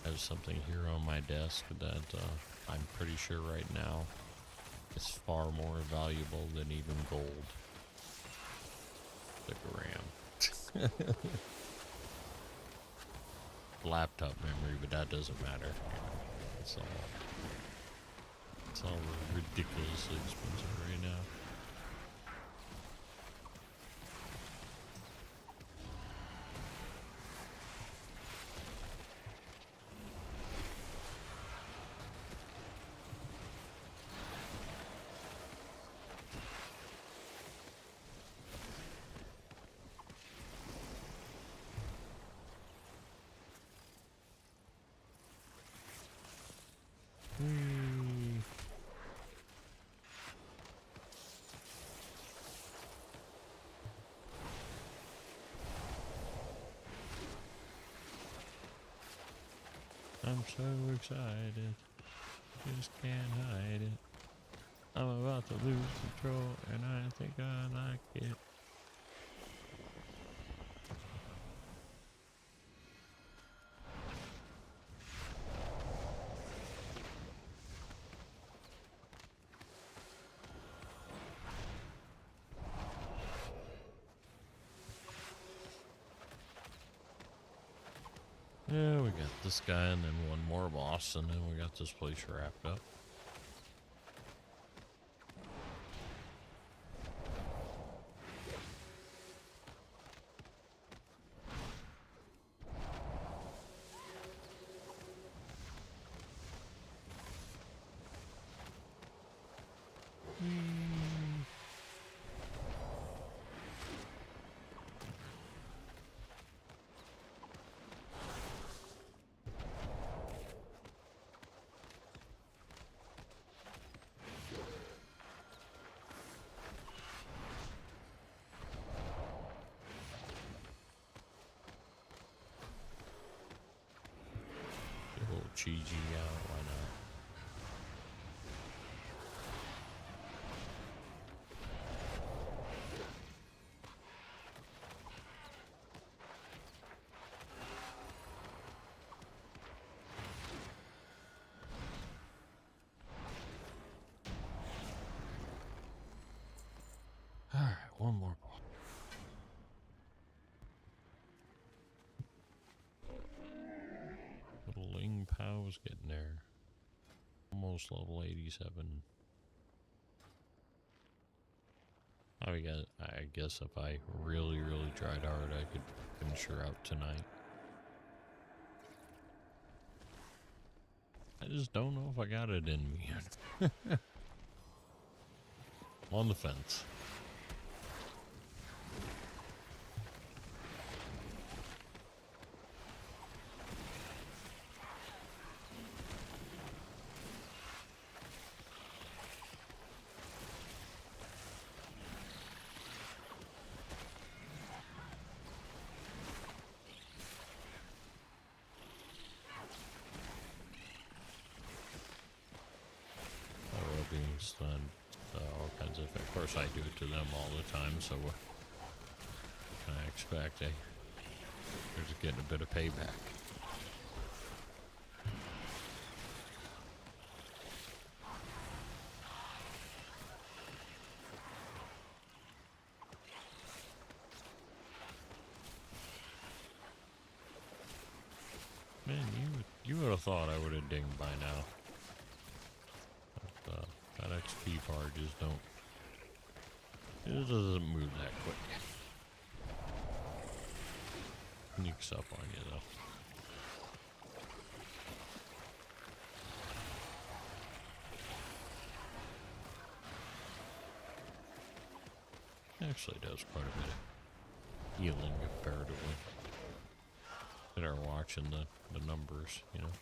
I have something here on my desk that I'm pretty sure right now is far more valuable than even gold. The gram. Laptop memory, but that doesn't matter. It's all ridiculously expensive right now. I'm so excited, just can't hide it. I'm about to lose control, and I think I like it. Yeah, we got this guy and then one more boss, and then we got this place wrapped up. Chi-Chi out, why not? Alright, one more ball. Little Ling Pao's getting there. Almost level 87. I guess if I really tried hard, I could finish her out tonight. I just don't know if I got it in me yet. On the fence. enemies, then all kinds of course I do it to them all the time, so what can I expect? They're just getting a bit of payback. Man, you would have thought I would have dinged by now. But, that XP bar just don't. It just doesn't move that quick. Sneaks up on you though. Actually does quite a bit of healing comparatively. That are watching the numbers, you know.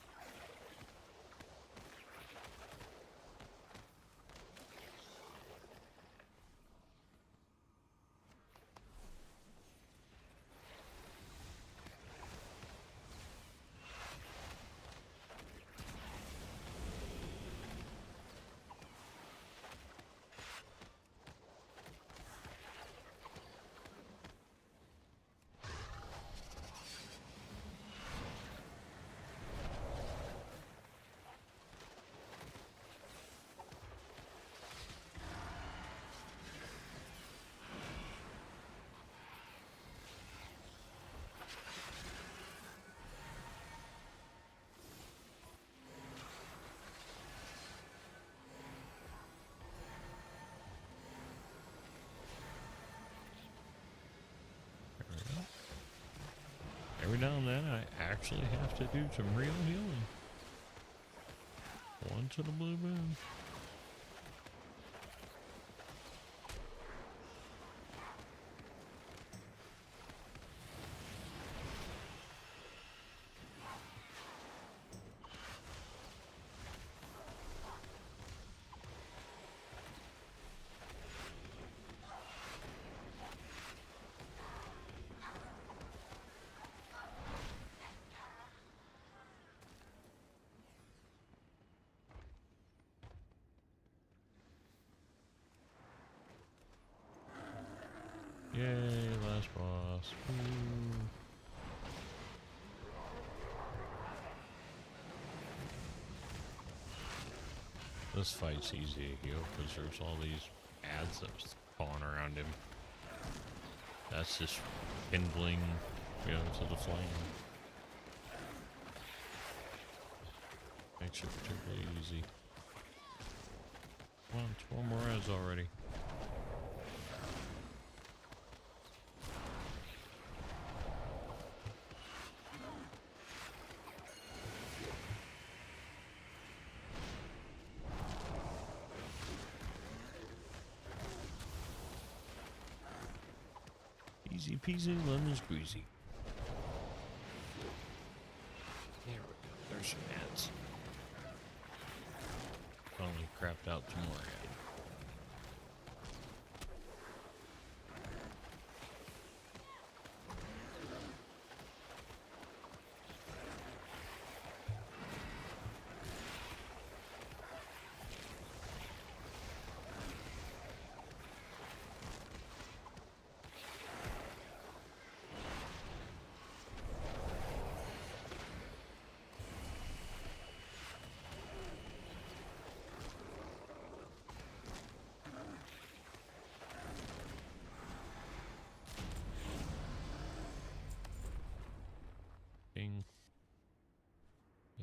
Every now and then I actually have to do some real healing. Once in a blue moon. Yay, last boss. Woo. This fight's easy to heal because there's all these ads that spawn around him. That's just kindling, you know, to the flame. Makes it particularly easy. Come on, 12 more ads already. Easy peasy, lemon squeezy. There we go. There's some ads. Finally crapped out some more ads.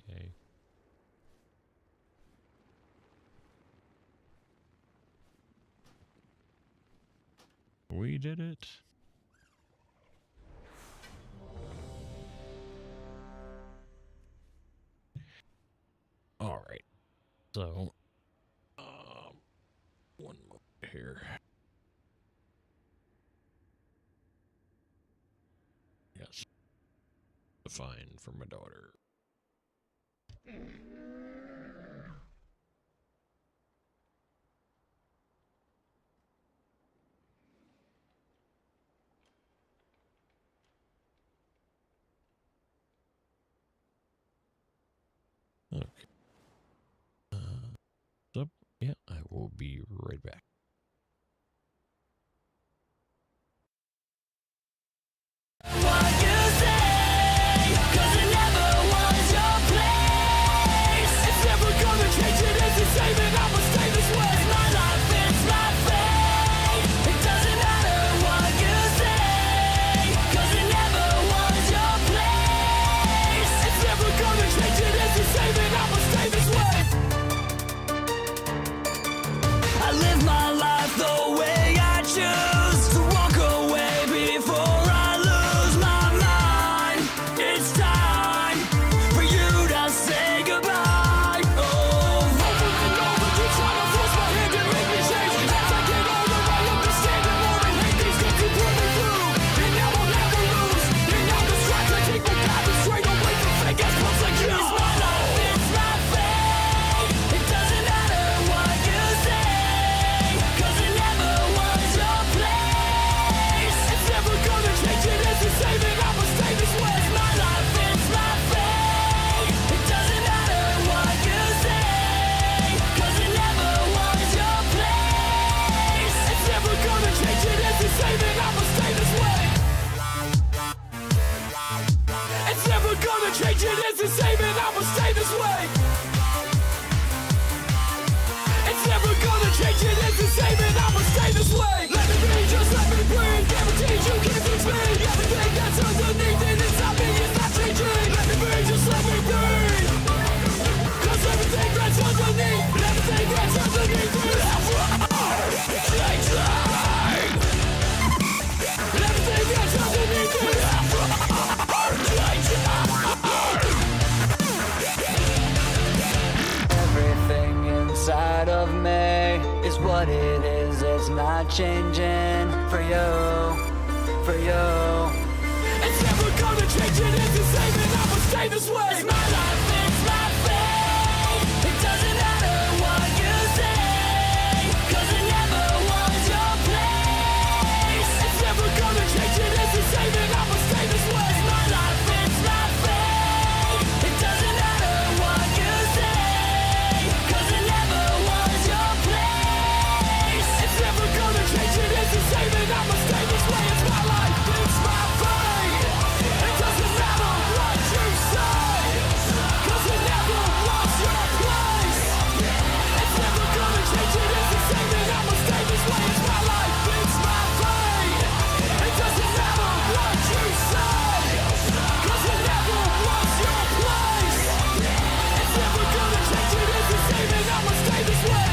Yay. We did it. All right. So, one more here. Yes. The fine for my daughter. Okay. Yeah, I will be right back. What you say, 'cause it never was your place. It's never gonna change, it is the same and I'ma stay this way. It's my life, it's my fate. It doesn't matter what you say, 'cause it never was your place. It's never gonna change, it is the same and I'ma stay this way. I live my life the way I choose to walk away before I lose my mind. It's time for you to say goodbye. Oh, over and over you try to force my hand and make me change. As I get older, I understand it more and hate these things you put me through. And now I'll never lose. And now the strides I take will guide me straight away from fake ass punks like you. It's my life, it's my fate. It doesn't matter what you say, 'cause it never was your place. It's never gonna change, it is the same and I'ma stay this way. It's my life, it's my fate. It doesn't matter what you say, 'cause it never was your place. It's never gonna change, it is the same and I'ma stay this way. It's never gonna change, it is the same and I'ma stay this way. It's never gonna change, it is the same and I'ma stay this way. Let me be, just let me breathe. Guaranteed you can't fix me. Everything that's underneath it inside me is not changing. Let me be, just let me breathe. 'Cause everything that's underneath, everything that's underneath is changing. Everything that's underneath is changing. Everything inside of me is what it is, it's not changing for you, for you. It's never gonna change, it is the same and I'ma stay this way. It's my life, it's my fate. It doesn't matter what you say, 'cause it never was your place. It's never gonna change, it is the same and I'ma stay this way. It's my life, it's my fate. It doesn't matter what you say, 'cause it never was your place. It's never gonna change, it is the same and I'ma stay this way. It's my life, it's my fate. It doesn't matter what you say, 'cause it never was your place. It's never gonna change, it is the same and I'ma stay this way. It's my life, it's my fate. It doesn't matter what you say, 'cause it never was your place. It's never gonna change, it is the same and I'ma stay this way.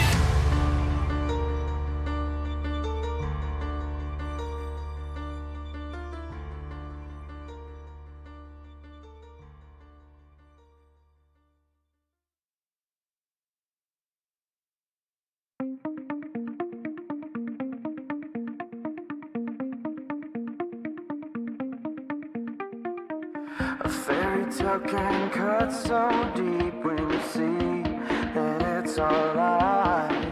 A fairy tale can cut so deep when you see that it's all lies.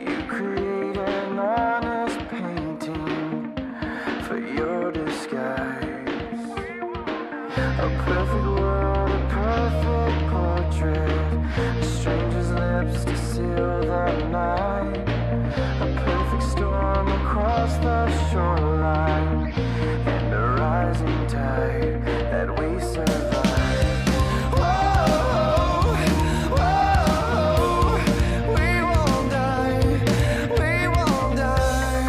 You create an honest painting for your disguise. A perfect world, a perfect portrait, a stranger's lips to seal the night. A perfect storm across the shoreline, and a rising tide that we survive. Whoa, whoa, we won't die, we won't die.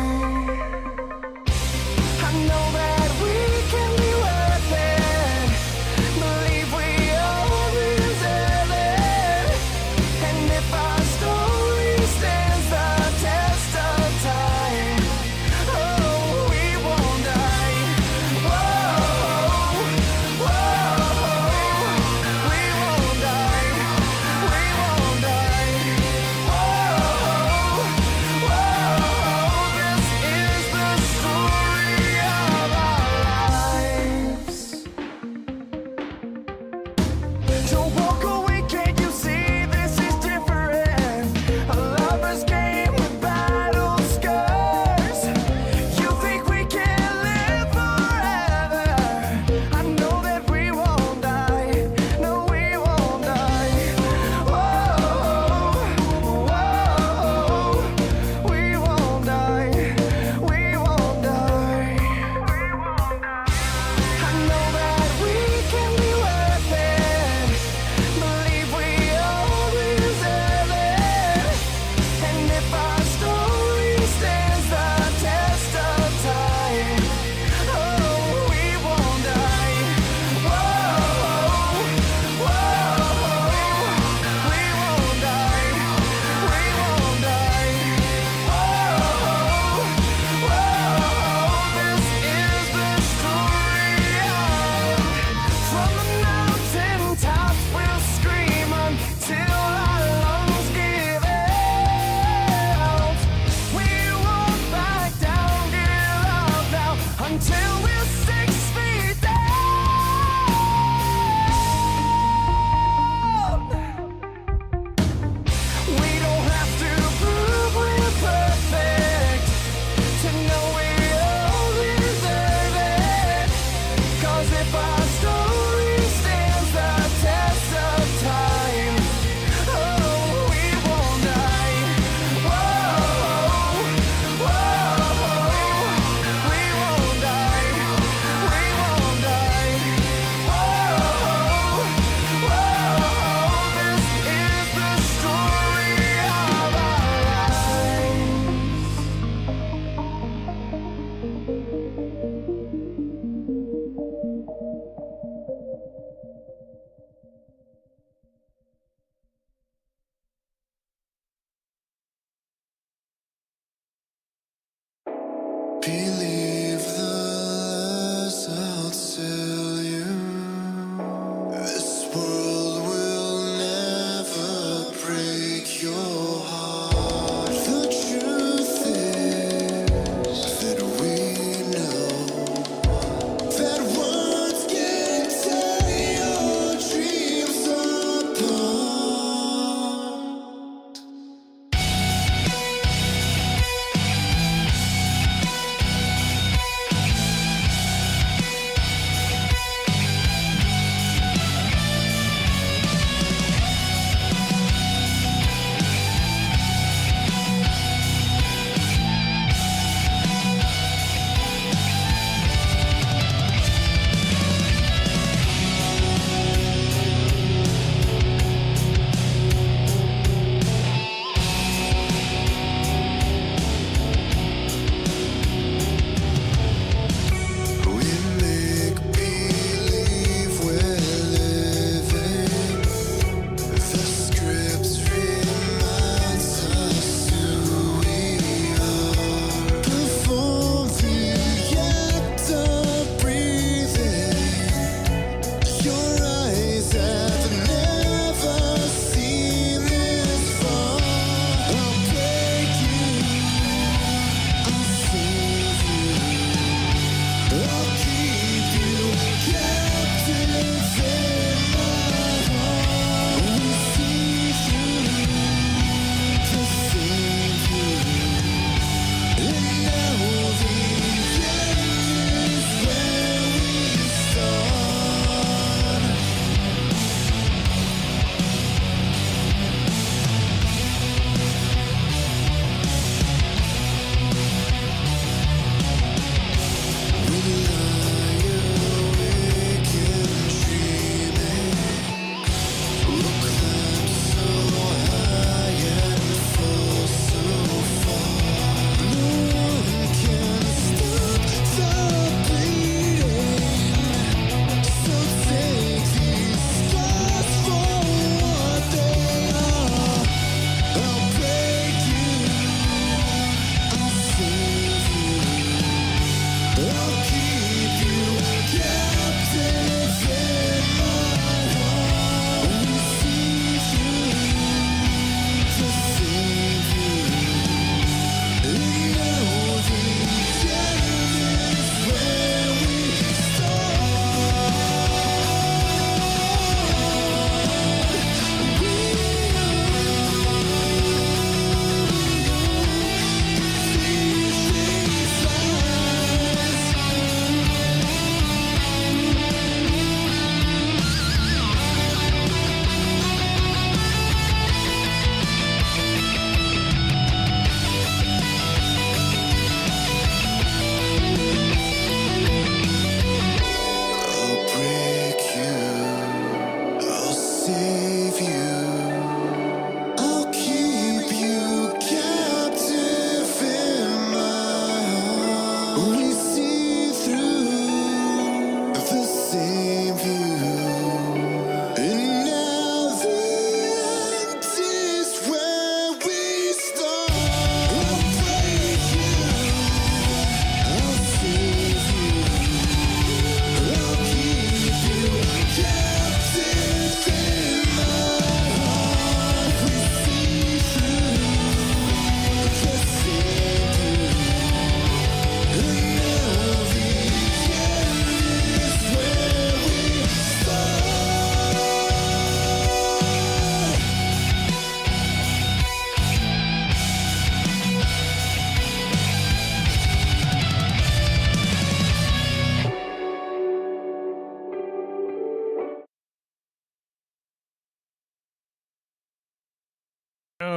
I know that we can be worth it, but until we're 6 feet down. We don't have to prove we're perfect to know we all deserve it. 'Cause if our story stands the test of time, oh, we won't die. Whoa, whoa, we won't die.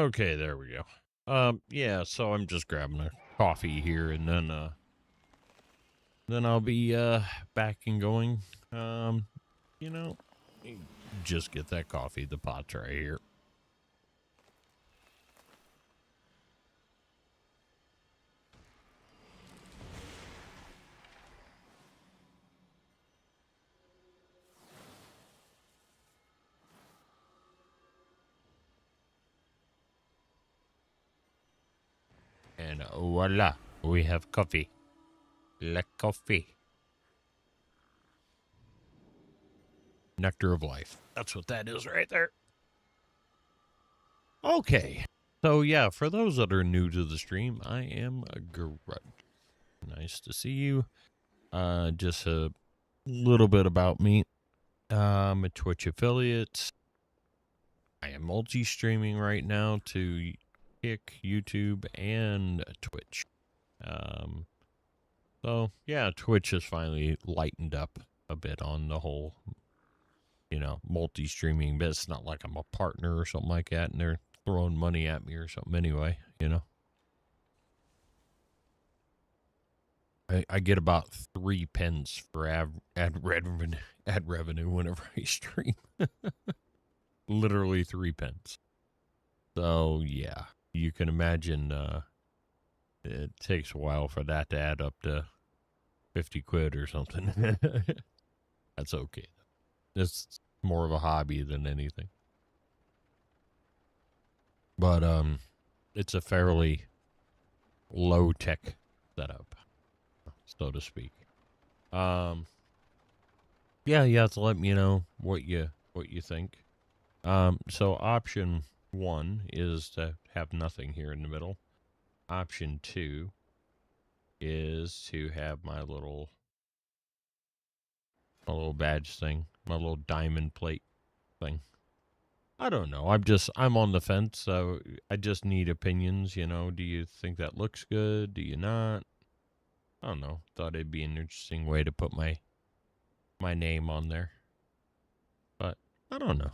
Okay, there we go. Yeah, so I'm just grabbing a coffee here, and then I'll be back and going. You know, just get that coffee. The pot's right here. And voila, we have coffee. Le coffee. Nectar of life. That's what that is right there. Okay. So yeah, for those that are new to the stream, I am a Grudge. Nice to see you. Just a little bit about me. I'm a Twitch affiliate. I am multi-streaming right now to Kick, YouTube, and Twitch. So yeah, Twitch has finally lightened up a bit on the whole, multi-streaming bit. It's not like I'm a partner or something like that, and they're throwing money at me or something anyway, I get about 3 pence for ad revenue whenever I stream. Literally 3 pence. So yeah, you can imagine it takes a while for that to add up to 50 quid or something. That's okay. It's more of a hobby than anything. But it's a fairly low tech setup, so to speak. Yeah, you have to let me know what you think. So option 1 is to have nothing here in the middle. Option 2 is to have my little badge thing, my little diamond plate thing. I don't know. I'm on the fence, so I just need opinions, Do you think that looks good? Do you not? I don't know. Thought it'd be an interesting way to put my name on there. But I don't know.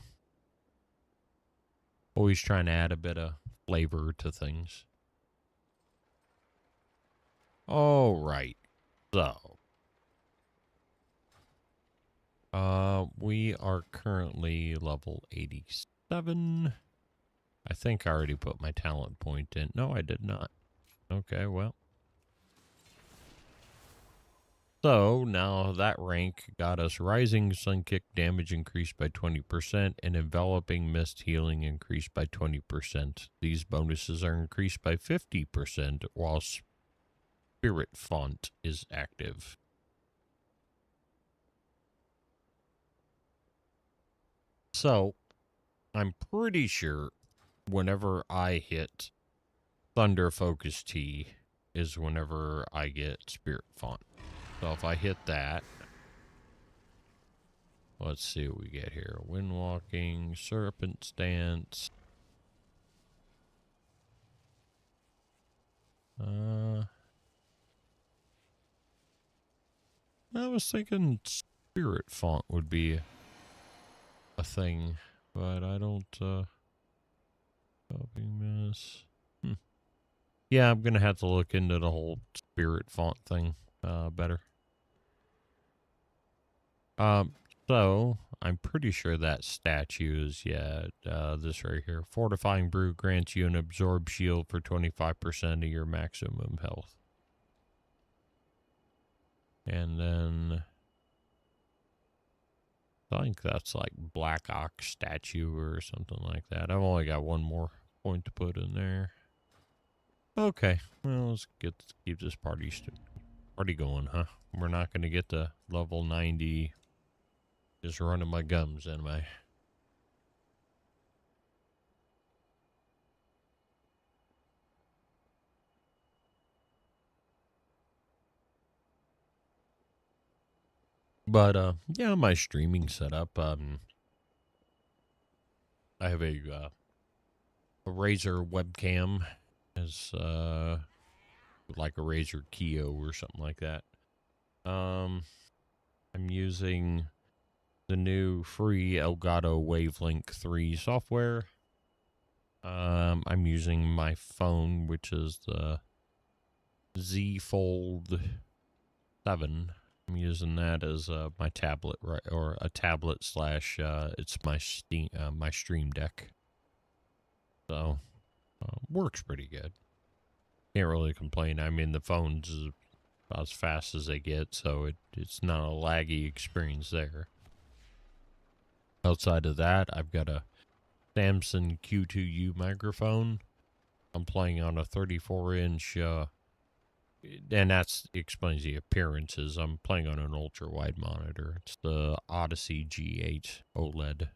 Always trying to add a bit of flavor to things. All right. So, we are currently level 87. I think I already put my talent point in. No, I did not. Okay, well. So, now that rank got us Rising Sun Kick damage increased by 20% and Enveloping Mist healing increased by 20%. These bonuses are increased by 50% while Spirit Font is active. So, I'm pretty sure whenever I hit Thunder Focus T is whenever I get Spirit Font. So if I hit that, let's see what we get here. Wind Walking, Serpent Stance. I was thinking Spirit Font would be a thing, but I don't, Helping Miss. Yeah, I'm gonna have to look into the whole Spirit Font thing, better. So, I'm pretty sure that statue is, this right here. Fortifying Brew grants you an absorb shield for 25% of your maximum health. And then, I think that's like Black Ox statue or something like that. I've only got one more point to put in there. Okay, well, let's keep this party going, huh? We're not going to get to level 90 just running my gums, am I? But, yeah, my streaming setup, I have a Razer webcam as, like a Razer Kio or something like that. I'm using the new free Elgato Wavelink 3 software. I'm using my phone, which is the Z Fold 7. I'm using that as my tablet, right, or a tablet slash. It's my my Stream Deck. So works pretty good. Can't really complain. I mean, the phone's about as fast as they get, so it's not a laggy experience there. Outside of that, I've got a Samsung Q2U microphone. I'm playing on a 34-inch, and that explains the appearances. I'm playing on an ultra-wide monitor. It's the Odyssey G8 OLED.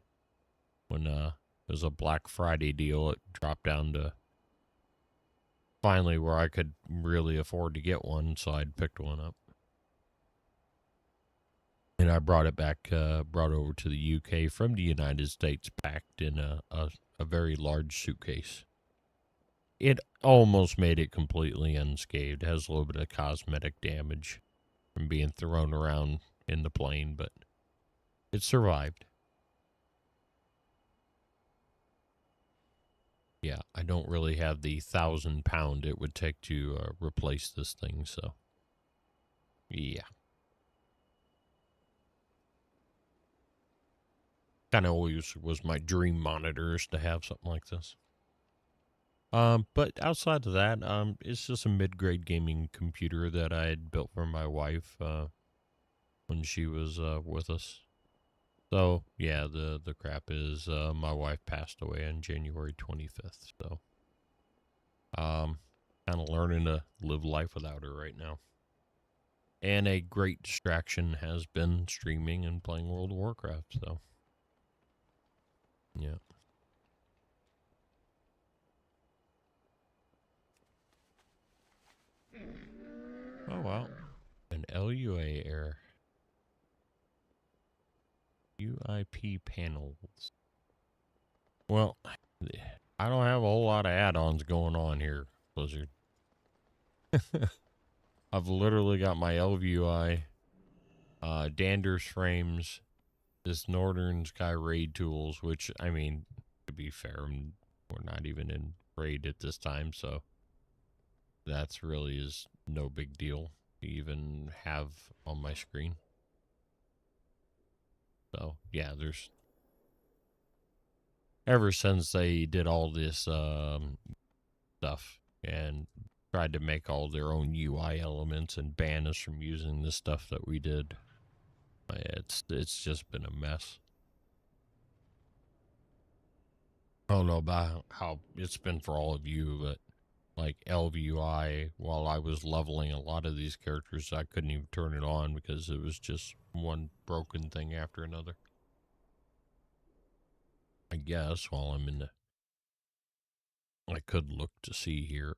When it was a Black Friday deal, it dropped down to finally where I could really afford to get one, so I'd picked one up. And I brought it back, brought over to the UK from the United States, packed in a very large suitcase. It almost made it completely unscathed. It has a little bit of cosmetic damage from being thrown around in the plane, but it survived. Yeah, I don't really have the 1,000-pound it would take to replace this thing, so yeah. Kind of always was my dream monitors to have something like this. But outside of that, it's just a mid-grade gaming computer that I had built for my wife when she was with us. So yeah, the crap is my wife passed away on January 25th. So kind of learning to live life without her right now. And a great distraction has been streaming and playing World of Warcraft. So yeah. Oh, wow. An LUA error. UIP panels. Well, I don't have a whole lot of add-ons going on here, Blizzard. I've literally got my LVUI, Dander's frames, this Northern Sky raid tools, which, I mean, to be fair, we're not even in raid at this time, so that's really is no big deal to even have on my screen. So yeah, there's ever since they did all this stuff and tried to make all their own UI elements and ban us from using the stuff that we did, it's just been a mess. I don't know about how it's been for all of you, but like LVUI, while I was leveling a lot of these characters, I couldn't even turn it on because it was just one broken thing after another. I guess while I'm in the... I could look to see here. Of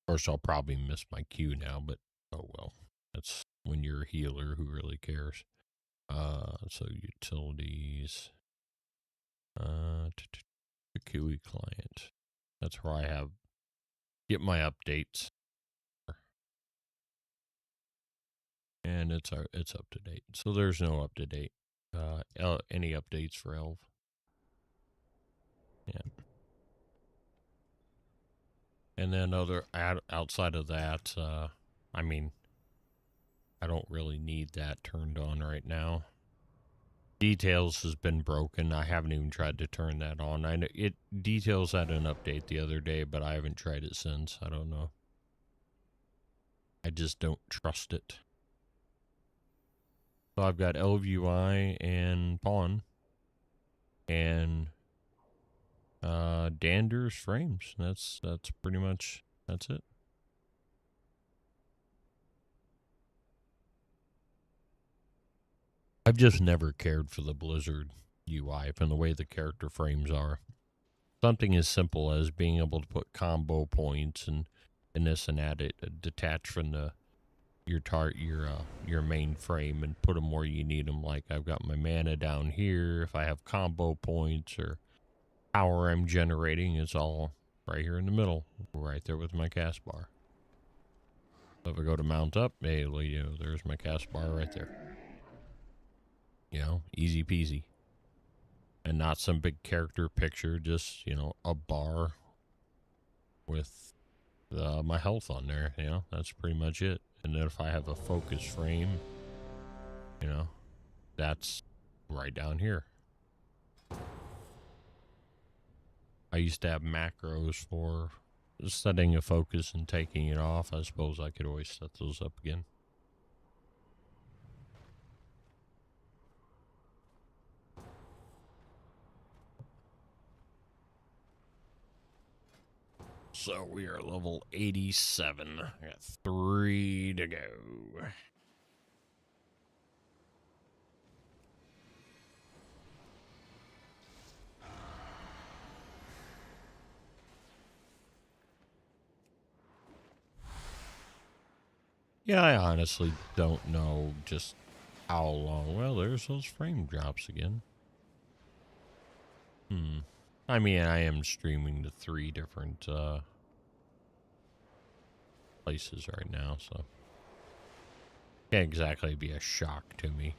course, I'll probably miss my queue now, but oh well. That's when you're a healer, who really cares? So utilities. The QE client. That's where I get my updates. And it's up to date. So there's no up to date. Any updates for Elv? Yeah. And then outside of that, I mean, I don't really need that turned on right now. Details has been broken. I haven't even tried to turn that on. I know Details had an update the other day, but I haven't tried it since. I don't know. I just don't trust it. So I've got LVUI and Pawn and Dander's frames. That's pretty much it. I've just never cared for the Blizzard UI from the way the character frames are. Something as simple as being able to put combo points and this and that, it detach from your main frame and put them where you need them. Like I've got my mana down here. If I have combo points or power I'm generating, it's all right here in the middle, right there with my cast bar. So if I go to mount up, hey, there's my cast bar right there. Easy peasy. And not some big character picture, just, you know, a bar with my health on there, you know, that's pretty much it. And then if I have a focus frame, you know, that's right down here. I used to have macros for setting a focus and taking it off. I suppose I could always set those up again. So we are level 87. I got 3 to go. Yeah, I honestly don't know just how long. Well, there's those frame drops again. I mean, I am streaming to 3 different places right now, so can't exactly be a shock to me.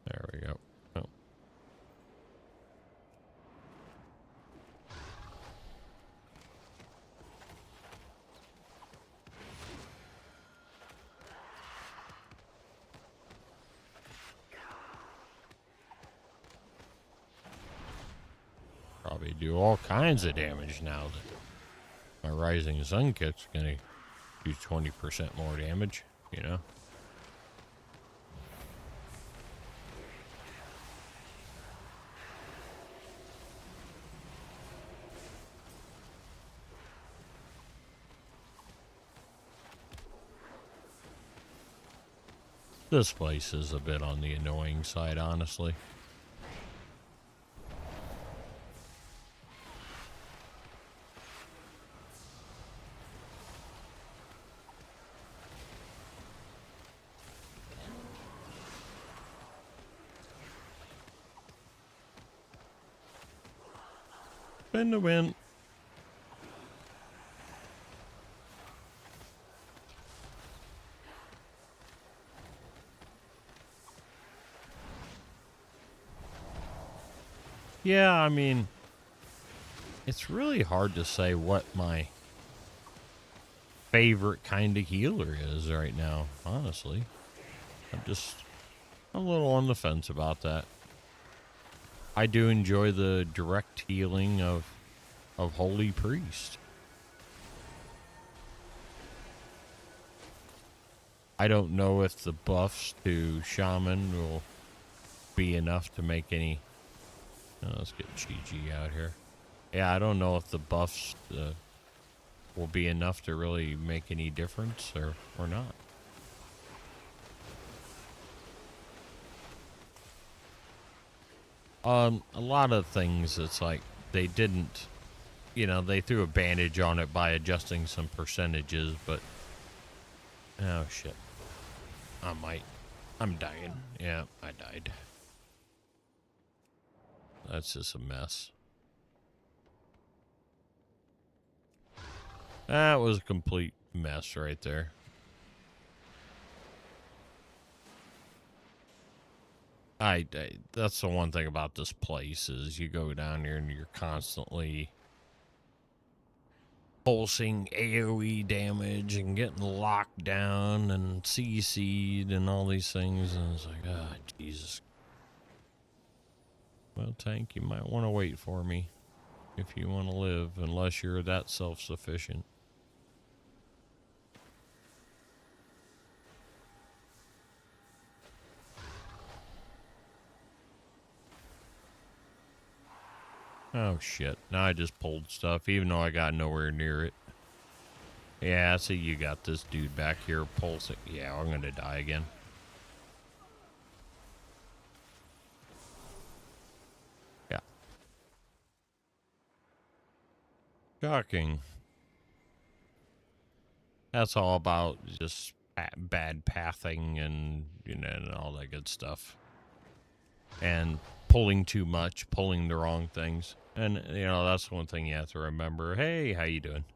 There we go. Oh. Probably do all kinds of damage now that my Rising Sun kit's gonna do 20% more damage, you know? This place is a bit on the annoying side, honestly. Spin the win. Yeah, I mean, it's really hard to say what my favorite kind of healer is right now, honestly. I'm a little on the fence about that. I do enjoy the direct healing of Holy Priest. I don't know if the buffs to Shaman will be enough to make any... let's get GG out here. Yeah, I don't know if the buffs will be enough to really make any difference or not. A lot of things, it's like they didn't, you know, they threw a bandage on it by adjusting some percentages, but oh shit. I'm dying. Yeah, I died. That's just a mess. That was a complete mess right there. That's the one thing about this place is you go down here and you're constantly pulsing AoE damage and getting locked down and CC'd and all these things, and it's like, ah, oh, Jesus. Well, Tank, you might want to wait for me if you want to live, unless you're that self-sufficient. Oh shit, now I just pulled stuff, even though I got nowhere near it. Yeah, I see you got this dude back here pulsing. Yeah, I'm gonna die again. Yeah. Shocking. That's all about just bad pathing and, you know, and all that good stuff. And pulling too much, pulling the wrong things. And, you know, that's one thing you have to remember. Hey, how you doing?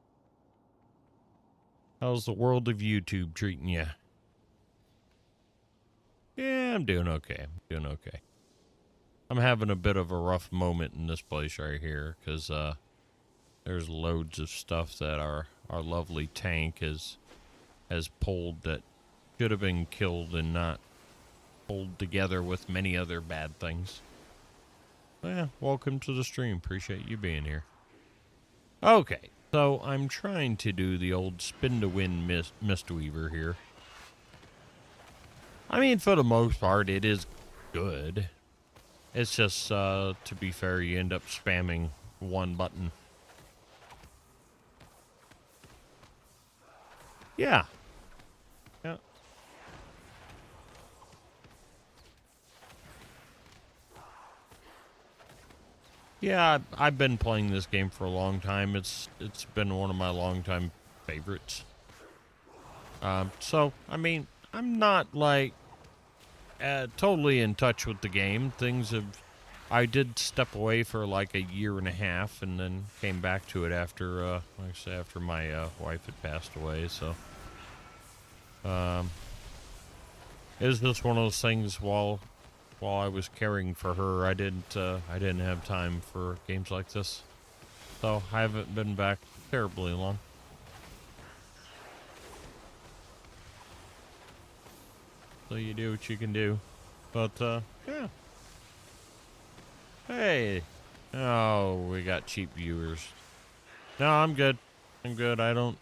How's the world of YouTube treating you? Yeah, I'm doing okay. I'm having a bit of a rough moment in this place right here, because there's loads of stuff that our lovely tank has pulled that should have been killed and not pulled together with many other bad things. Yeah, welcome to the stream. Appreciate you being here. Okay, so I'm trying to do the old spin to win Mistweaver here. I mean, for the most part, it is good. It's just, to be fair, you end up spamming one button. Yeah. Yeah. Yeah, I've been playing this game for a long time. It's been one of my longtime favorites. So, I mean, I'm not, like, totally in touch with the game. I did step away for, like, a year and a half, and then came back to it after, like I say, after my wife had passed away, so. It was just one of those things while I was caring for her, I didn't have time for games like this. So I haven't been back terribly long. So you do what you can do. But yeah. Hey. Oh, we got cheap viewers. No, I'm good. I don't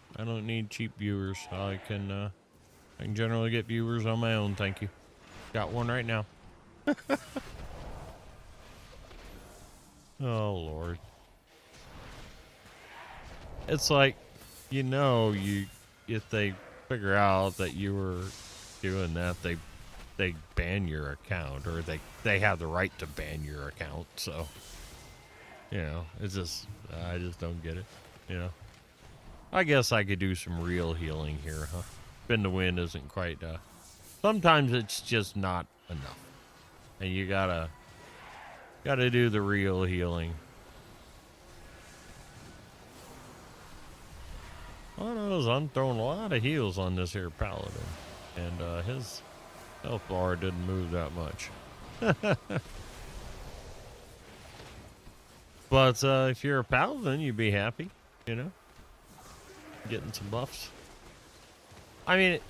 need cheap viewers. I can generally get viewers on my own, thank you. Got one right now. Oh, Lord. It's like, if they figure out that you were doing that, they ban your account, or they have the right to ban your account, so, it's just, I just don't get it, I guess I could do some real healing here, huh? Spin to win isn't quite, sometimes it's just not enough. And you gotta do the real healing. All I know is I'm throwing a lot of heals on this here paladin, and his health bar didn't move that much. But if you're a paladin, you'd be happy, getting some buffs. I mean,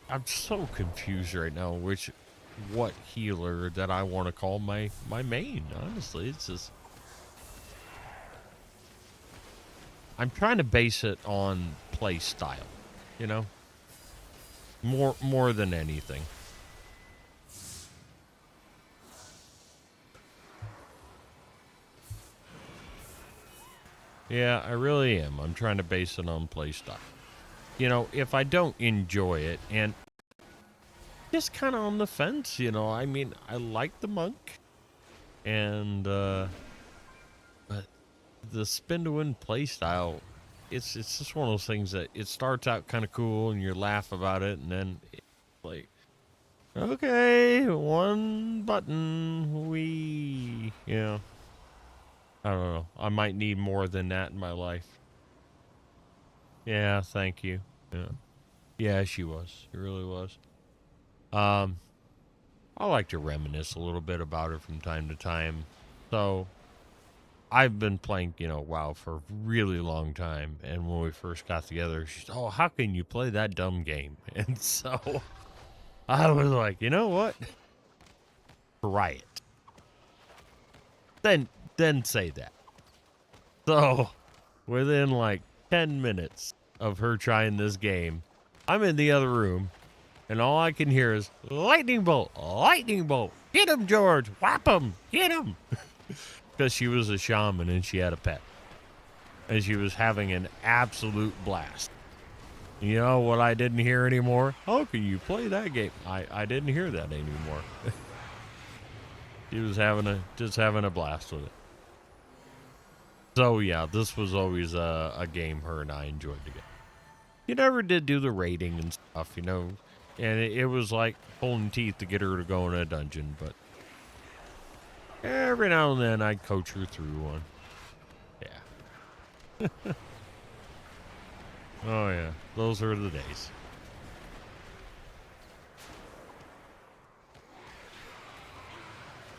I'm so confused right now what healer that I want to call my main. Honestly, it's just, I'm trying to base it on play style, more than anything. Yeah, I really am. I'm trying to base it on play style. If I don't enjoy it, and just kind of on the fence, I mean, I like the monk, and but the spin to win play style, it's just one of those things that it starts out kind of cool and you laugh about it, and then it's like, okay, one button, I don't know. I might need more than that in my life. Yeah, thank you. Yeah, she was. She really was. I like to reminisce a little bit about her from time to time. So, I've been playing, WoW for a really long time. And when we first got together, she said, "Oh, how can you play that dumb game?" And so, I was like, you know what? Try it. Then say that. So, within like 10 minutes of her trying this game, I'm in the other room, and all I can hear is, lightning bolt, hit him, George, whap him, hit him. Because she was a shaman and she had a pet. And she was having an absolute blast. You know what I didn't hear anymore? How can you play that game? I didn't hear that anymore. She was just having a blast with it. So yeah, this was always a game her and I enjoyed together. You never did do the raiding and stuff, and it was like pulling teeth to get her to go in a dungeon, but every now and then I'd coach her through one. Yeah. Oh yeah, those are the days.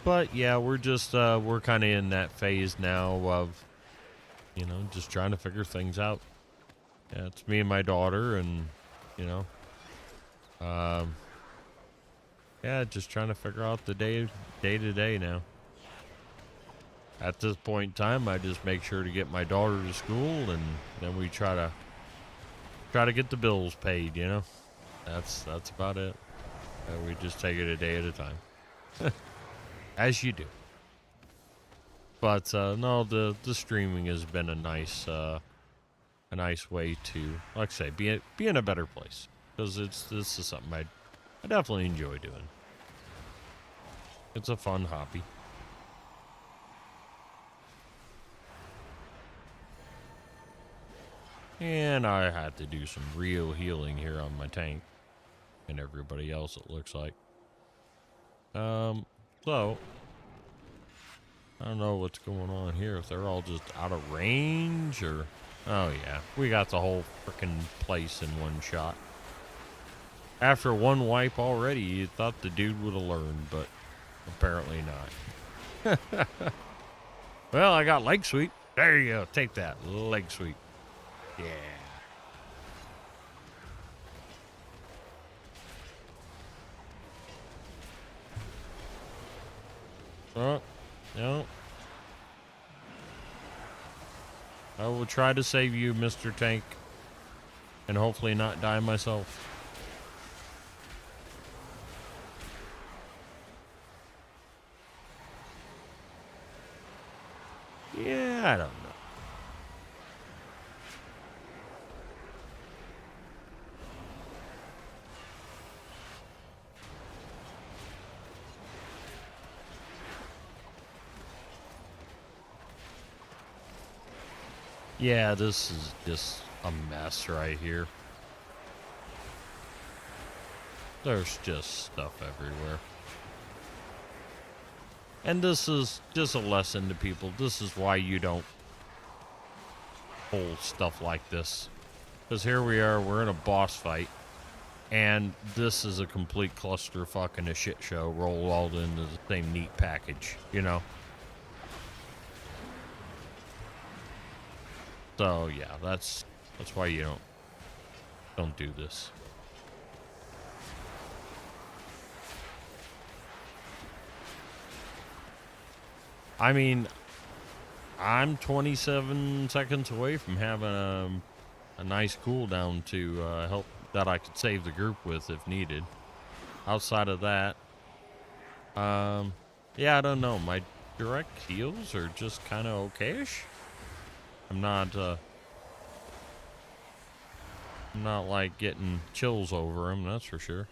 But yeah, we're just we're kind of in that phase now of, you know, just trying to figure things out. Yeah, it's me and my daughter, and you know, yeah, just trying to figure out the day to day now. At this point in time, I just make sure to get my daughter to school, and then we try to get the bills paid. You know, that's about it. We just take it a day at a time, as you do. But no, the streaming has been a nice way to, like I say, be in a better place, because this is something I definitely enjoy doing. It's a fun hobby. And I had to do some real healing here on my tank and everybody else, it looks like. So I don't know what's going on here, if they're all just out of range or... Oh yeah, we got the whole frickin' place in one shot. After one wipe already, you thought the dude would have learned, but apparently not. Well, I got leg sweep. There you go, take that, leg sweep. Yeah. Oh, no. I will try to save you, Mr. Tank, and hopefully not die myself. Yeah, I don't know. Yeah, this is just a mess right here. There's just stuff everywhere. And this is just a lesson to people. This is why you don't hold stuff like this. Because here we are, we're in a boss fight. And this is a complete clusterfuck and a shit show rolled all into the same neat package, you know? So yeah, that's why you don't do this. I mean, I'm 27 seconds away from having a nice cooldown to help that I could save the group with if needed. Outside of that, yeah, I don't know. My direct heals are just kind of okayish. I'm not like getting chills over them, that's for sure.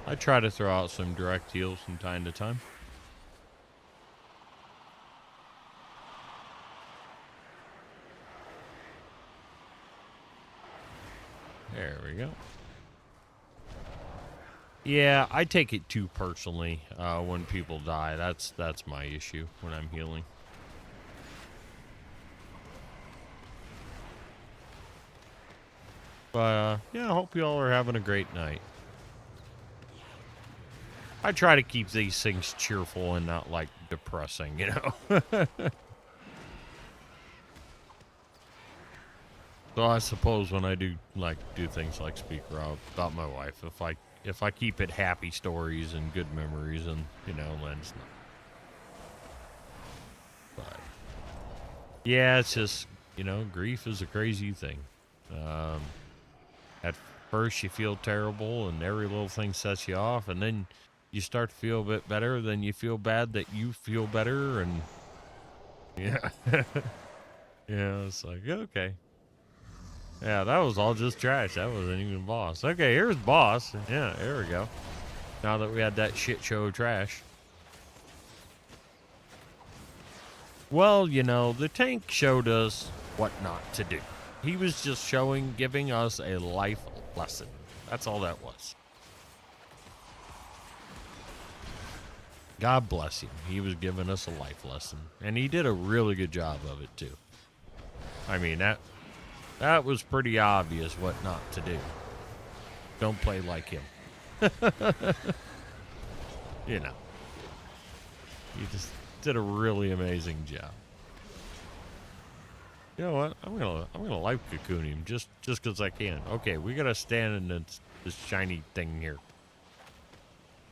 I try to throw out some direct heals from time to time. There we go. Yeah, I take it too personally when people die. That's my issue when I'm healing. But yeah, I hope you all are having a great night. I try to keep these things cheerful and not like depressing, you know. So I suppose when I do things like speak about my wife, if I keep it happy stories and good memories, and you know, then it's not. But yeah, it's just, you know, grief is a crazy thing. At first you feel terrible and every little thing sets you off, and then you start to feel a bit better, then you feel bad that you feel better, and yeah. Yeah, it's like, okay. Yeah, that was all just trash. That wasn't even boss. Okay, here's boss. Yeah, there we go. Now that we had that shit show of trash. Well, you know, the tank showed us what not to do. He was just giving us a life lesson. That's all that was. God bless him. He was giving us a life lesson. And he did a really good job of it, too. I mean, that was pretty obvious what not to do. Don't play like him. You know. He just did a really amazing job. You know what? I'm gonna life cocoon him just because I can. Okay, we gotta stand in this shiny thing here.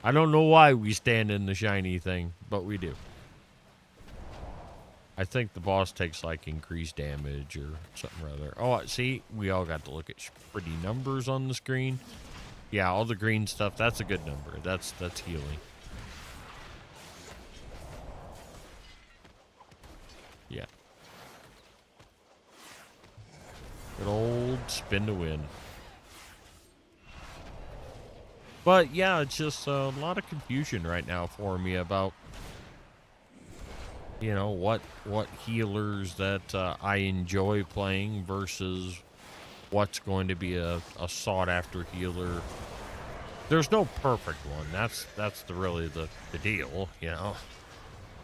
I don't know why we stand in the shiny thing, but we do. I think the boss takes like increased damage or something or other. Oh, see, we all got to look at pretty numbers on the screen. Yeah, all the green stuff. That's a good number. That's healing. Yeah. Good old spin to win. But yeah, it's just a lot of confusion right now for me about, you know, what healers that I enjoy playing versus what's going to be a sought after healer. There's no perfect one. That's really the deal, you know.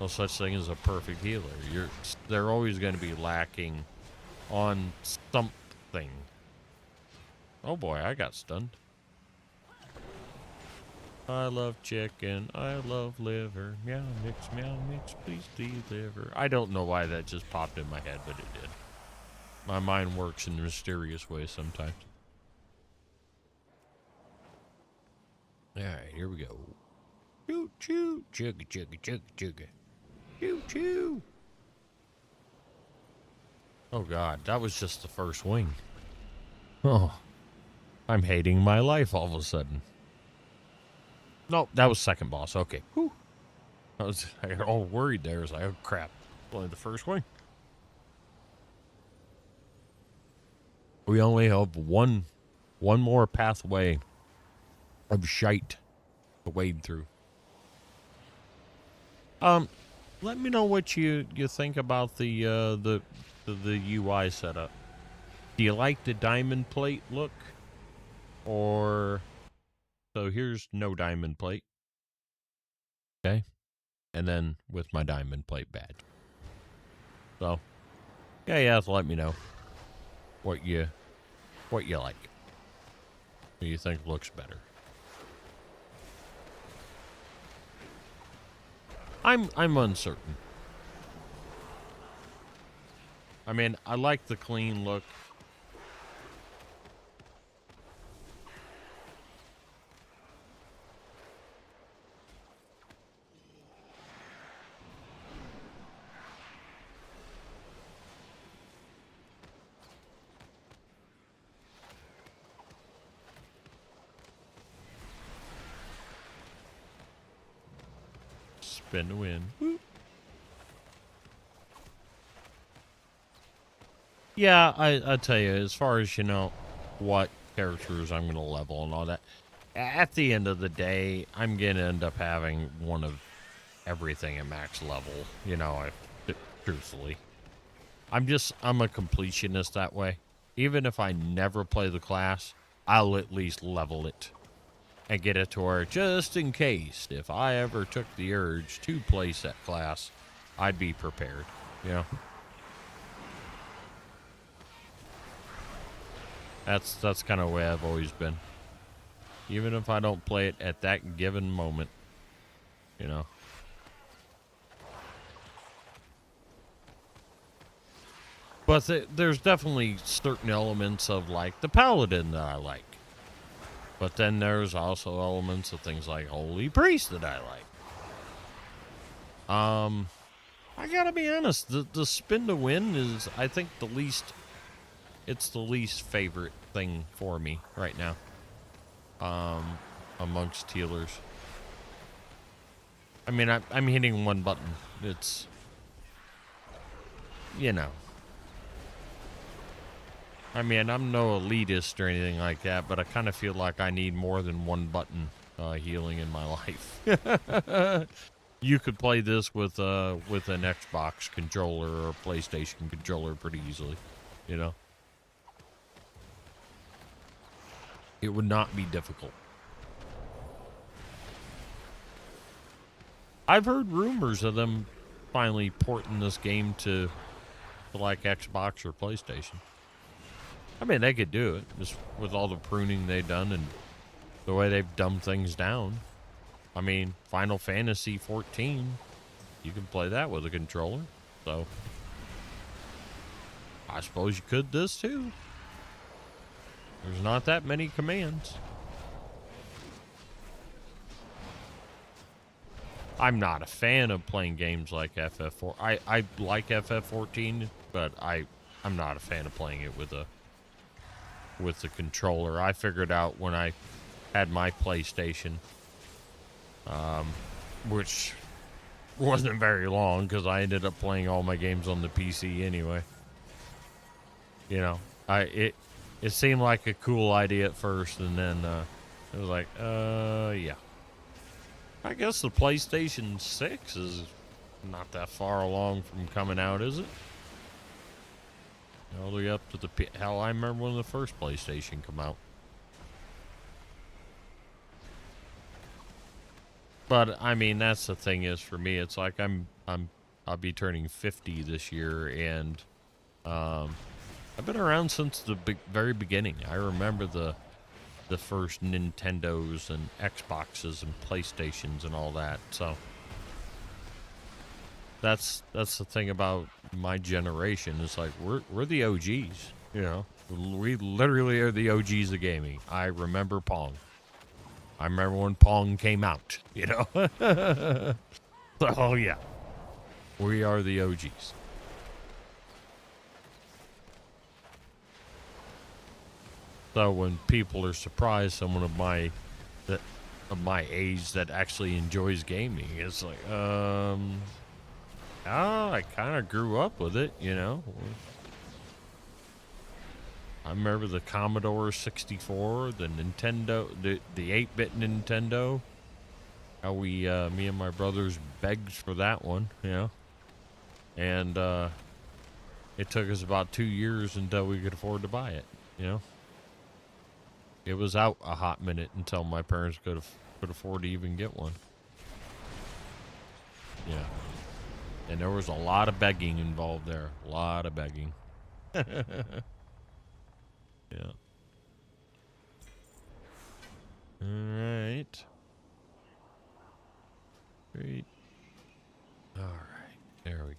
No such thing as a perfect healer. They're always going to be lacking on something. Oh boy, I got stunned. I love chicken. I love liver. Meow mix, please deliver. I don't know why that just popped in my head, but it did. My mind works in mysterious ways sometimes. Alright, here we go. Choo choo. Chugga chugga chugga chugga. Choo choo. Oh god, that was just the first wing. Oh. I'm hating my life all of a sudden. No, that was second boss. Okay. Whew. I got all worried there. I was like, oh crap. Only the first wing. We only have one more pathway of shite to wade through. Let me know what you think about the UI setup. Do you like the diamond plate look? Or so here's no diamond plate. Okay. And then with my diamond plate badge. So yeah, you have to let me know what you like. What you think looks better. I'm uncertain. I mean, I like the clean look. Spin to win. Woo. Yeah, I tell you, as far as, you know, what characters I'm going to level and all that, at the end of the day, I'm going to end up having one of everything at max level, you know, truthfully. I'm a completionist that way. Even if I never play the class, I'll at least level it. And get it to where, just in case, if I ever took the urge to play set class, I'd be prepared, you know? That's kind of the way I've always been. Even if I don't play it at that given moment, you know? But there's definitely certain elements of, like, the Paladin that I like. But then there's also elements of things like Holy Priest that I like. I gotta be honest, the spin to win is, I think, it's the least favorite thing for me right now. Amongst healers. I mean, I'm hitting one button. It's, you know. I mean, I'm no elitist or anything like that, but I kind of feel like I need more than one button healing in my life. You could play this with an Xbox controller or a PlayStation controller pretty easily, you know? It would not be difficult. I've heard rumors of them finally porting this game to like Xbox or PlayStation. I mean, they could do it just with all the pruning they've done and the way they've dumbed things down. I mean, Final Fantasy 14, you can play that with a controller. So, I suppose you could this too. There's not that many commands. I'm not a fan of playing games like FF4. I like FF14, but I'm not a fan of playing it with the controller. I figured out when I had my PlayStation, which wasn't very long because I ended up playing all my games on the PC anyway. You know, it seemed like a cool idea at first, and then it was like, yeah. I guess the PlayStation 6 is not that far along from coming out, is it? All the way up to the... Hell, I remember when the first PlayStation came out. But, I mean, that's the thing is, for me, it's like I'll be turning 50 this year, and I've been around since the very beginning. I remember the first Nintendos and Xboxes and PlayStations and all that. So that's the thing about my generation. It's like we're the OGs, you know. We literally are the OGs of gaming. I remember Pong. I remember when Pong came out, you know. So yeah, we are the OGs. So when people are surprised, someone of my age that actually enjoys gaming, it's like, I kind of grew up with it, you know. I remember the Commodore 64, the Nintendo, the 8-bit Nintendo. How we, me and my brothers begged for that one, you know. And it took us about 2 years until we could afford to buy it, you know. It was out a hot minute until my parents could afford to even get one. Yeah. And there was a lot of begging involved there. A lot of begging. Yeah. Alright. Great. Alright. There we go.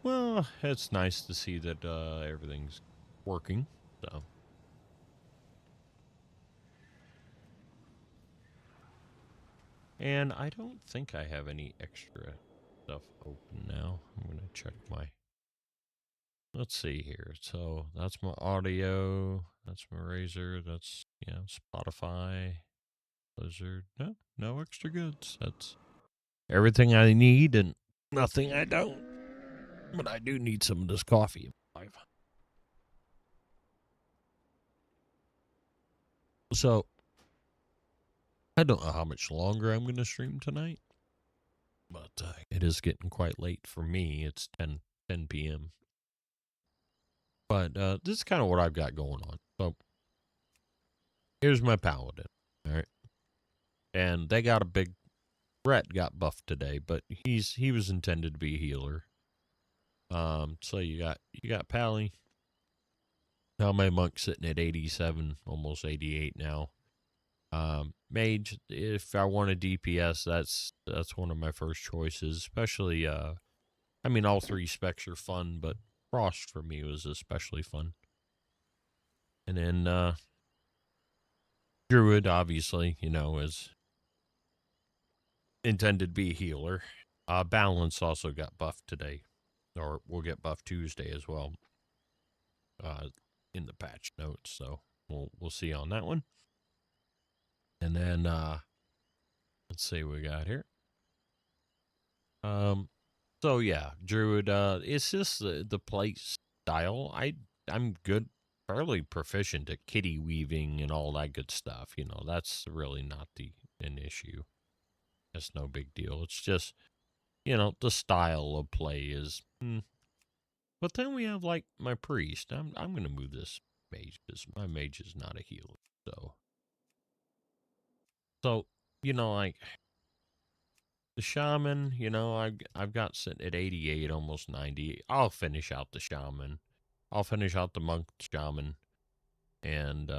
Well, it's nice to see that everything's working, so. And I don't think I have any extra stuff open now. I'm going to check my... Let's see here. So, that's my audio. That's my Razer. That's, Spotify. Blizzard. No extra goods. That's everything I need and nothing I don't. But I do need some of this coffee in my life. So, I don't know how much longer I'm going to stream tonight. But it is getting quite late for me. It's 10 p.m. But this is kind of what I've got going on. So, here's my paladin. All right. And they got a big... Brett got buffed today, but he was intended to be a healer. So you got Pally. Now my monk's sitting at 87, almost 88 now. Mage, if I want a DPS, that's one of my first choices. Especially, I mean, all three specs are fun, but Frost for me was especially fun. And then Druid, obviously, is intended to be a healer. Balance also got buffed today. Or we'll get buffed Tuesday as well. In the patch notes, so we'll see on that one. And then let's see what we got here. So yeah, Druid. It's just the play style. I'm good, fairly proficient at kitty weaving and all that good stuff. That's really not an issue. That's no big deal. It's just the style of play is But then we have like my priest. I'm gonna move this mage because my mage is not a healer. So like the shaman. I've got sitting at 88, almost 90. I'll finish out the shaman. I'll finish out the monk shaman, and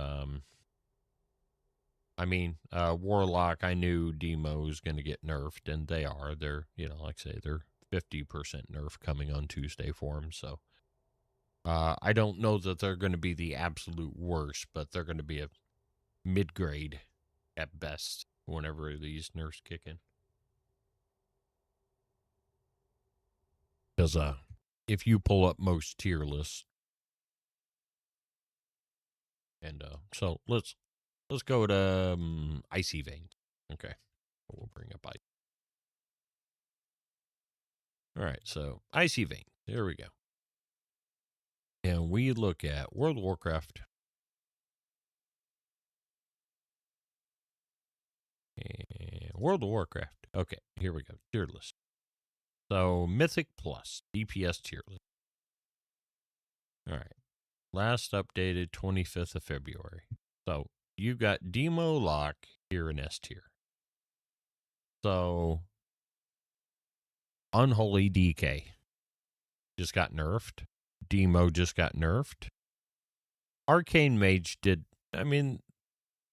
warlock. I knew Demo's gonna get nerfed, and they are. They're like I say, they're 50% nerf coming on Tuesday for them. So. I don't know that they're going to be the absolute worst, but they're going to be a mid-grade at best whenever these nerfs kick in. Because if you pull up most tier lists, and so let's go to Icy Veins. Okay, we'll bring up Ice. All right, so Icy Veins. There we go. And we look at World of Warcraft. And World of Warcraft. Okay, here we go. Tier list. So Mythic Plus, DPS tier list. All right. Last updated 25th of February. So you've got Demo Lock here in S tier. So Unholy DK just got nerfed. Demo just got nerfed. Arcane Mage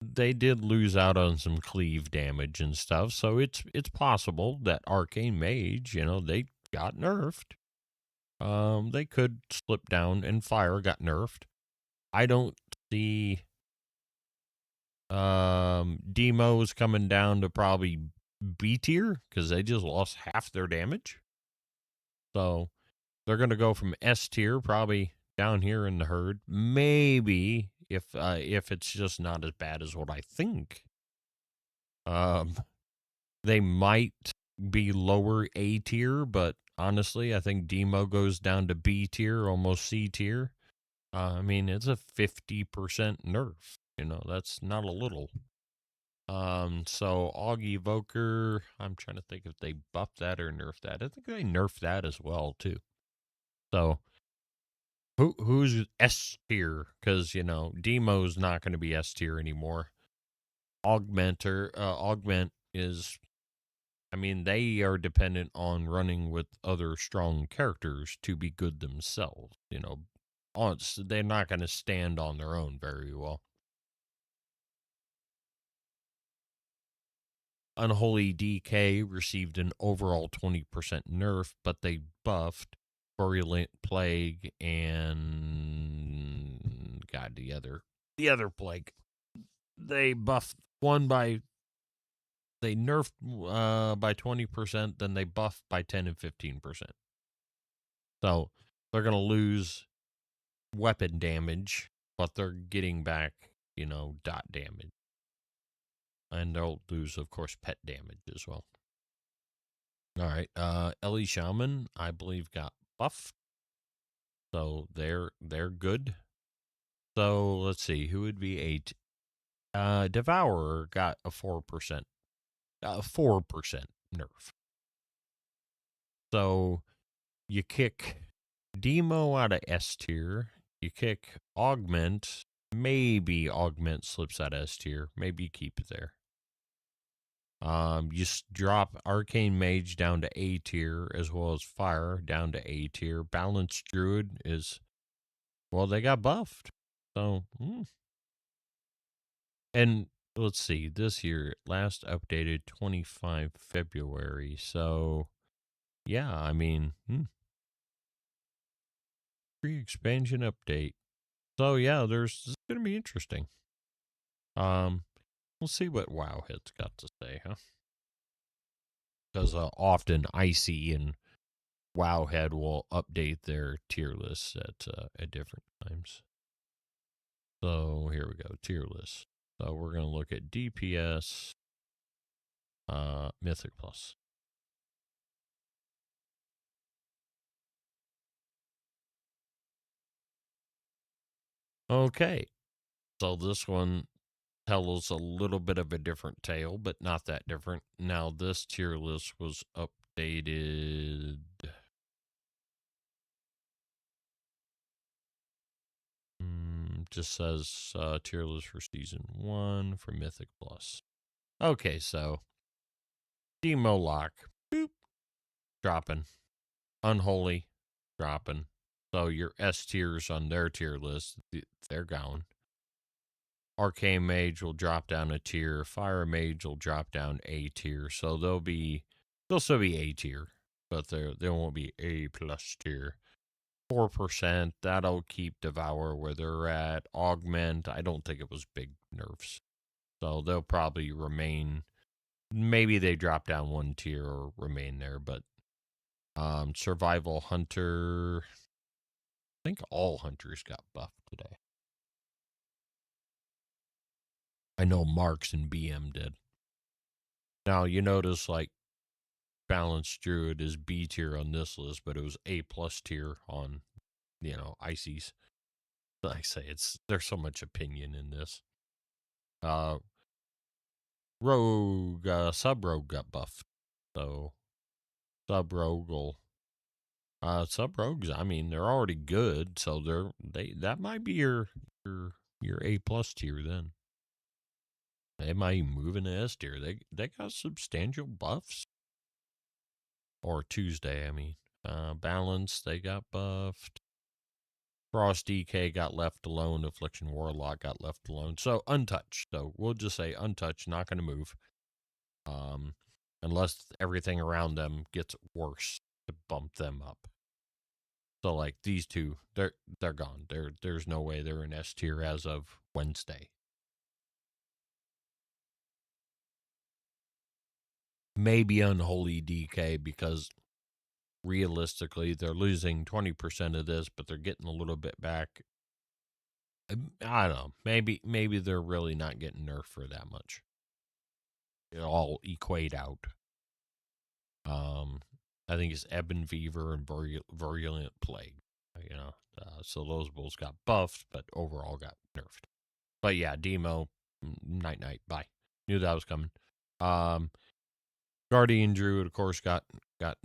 they did lose out on some cleave damage and stuff, so it's possible that Arcane Mage, they got nerfed. They could slip down, and Fire got nerfed. I don't see Demo's coming down to probably B tier because they just lost half their damage. So they're going to go from S tier probably down here in the herd. Maybe if it's just not as bad as what I think. They might be lower A tier, but honestly, I think Demo goes down to B tier, almost C tier. It's a 50% nerf. That's not a little. So Aug Evoker, I'm trying to think if they buffed that or nerfed that. I think they nerfed that as well too. So who's S tier? Because Demo's not going to be S tier anymore. Augment is, they are dependent on running with other strong characters to be good themselves. They're not going to stand on their own very well. Unholy DK received an overall 20% nerf, but they buffed Virulent Plague and the other plague. They buffed they nerfed by 20%, then they buffed by 10 and 15%. So they're going to lose weapon damage, but they're getting back, dot damage. And they'll lose, of course, pet damage as well. All right. Ellie Shaman, I believe, got buffed. So they're good. So let's see. Who would be 8? Devourer got a 4%. 4% nerf. So you kick Demo out of S tier. You kick Augment. Maybe Augment slips out of S tier. Maybe you keep it there. You drop Arcane Mage down to A tier, as well as Fire down to A tier. Balanced Druid is, they got buffed. So, and let's see, this year, last updated 25 February. So, yeah, pre-expansion update. So, yeah, it's going to be interesting. We'll see what Wowhead's got to say, huh? Because often Icy and Wowhead will update their tier lists at different times. So here we go, tier list. So we're going to look at DPS, Mythic Plus. Okay, so this one tells a little bit of a different tale, but not that different. Now this tier list was updated just says tier list for season 1 for Mythic Plus. Okay, so Demo Lock, boop, dropping. Unholy, dropping. So your S tiers on their tier list, they're gone. Arcane Mage will drop down a tier. Fire Mage will drop down a tier. So they'll still be A tier, but they won't be A plus tier. 4%, that'll keep Devour where they're at. Augment, I don't think it was big nerfs. So they'll probably remain, maybe they drop down one tier or remain there, but Survival Hunter, I think all hunters got buffed today. I know Marks and BM did. Now, you notice, like, Balanced Druid is B tier on this list, but it was A plus tier on, Ices. Like I say, there's so much opinion in this. Rogue, Sub-Rogue got buffed. So, Sub-Rogues, I mean, they're already good, so that might be your A plus tier then. They might even move into S tier. They got substantial buffs. Or Tuesday, I mean. Balance, they got buffed. Frost DK got left alone. Affliction Warlock got left alone. So untouched. So we'll just say untouched, not going to move. Unless everything around them gets worse to bump them up. So like these two, they're gone. There's no way they're in S tier as of Wednesday. Maybe Unholy DK because realistically they're losing 20% of this, but they're getting a little bit back. I don't know. Maybe they're really not getting nerfed for that much. It all equate out. I think it's Ebon Fever and Virulent Plague. So those bulls got buffed, but overall got nerfed. But yeah, Demo, night, bye. Knew that was coming. Guardian Druid, of course, got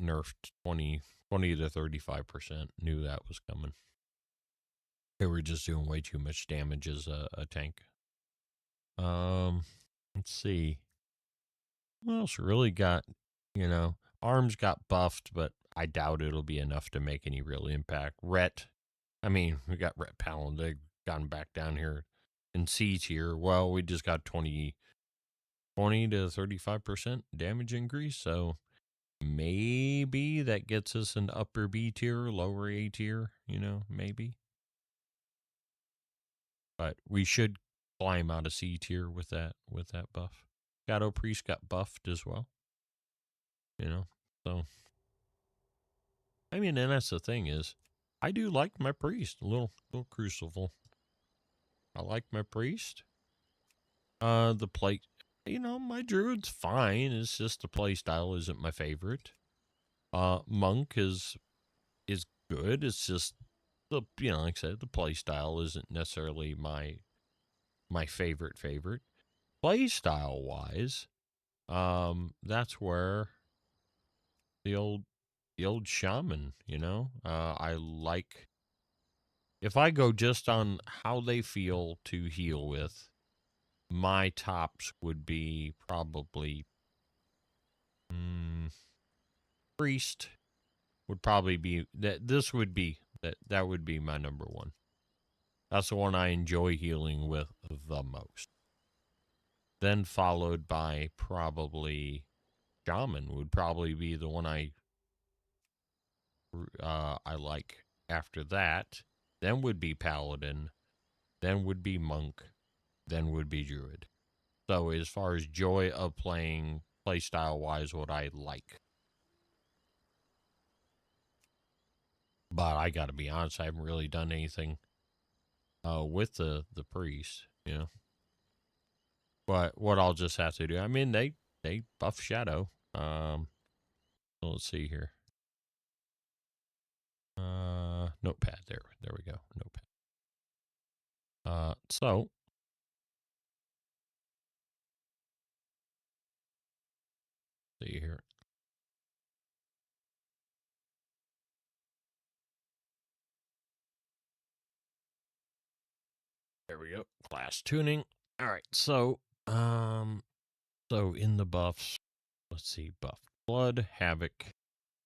nerfed 20 to 35%. Knew that was coming. They were just doing way too much damage as a tank. Let's see. What else really got, Arms got buffed, but I doubt it'll be enough to make any real impact. Ret, I mean, we got Ret Paladin. They've gone back down here in C tier. Well, we just got 20 to 35% damage increase, so maybe that gets us an upper B tier, lower A tier, maybe. But we should climb out of C tier with that buff. Shadow Priest got buffed as well. So I mean, and that's the thing is, I do like my priest, a little crucible. I like my priest. The plate, my druid's fine. It's just the play style isn't my favorite. Monk is good. It's just like I said, the play style isn't necessarily my favorite. Play style wise, that's where the old shaman, I like. If I go just on how they feel to heal with, my tops would be probably priest would probably be that would be my number one. That's the one I enjoy healing with the most. Then followed by probably shaman would probably be the one I like after that. Then would be paladin, then would be monk, then would be druid. So as far as joy of playing playstyle wise, what I like. But I gotta be honest, I haven't really done anything with the priest, But what I'll just have to do, I mean, they buff shadow. So let's see here. Notepad, there we go, notepad. So see here. There we go. Class tuning. All right. So in the buffs, let's see. Buff blood, havoc,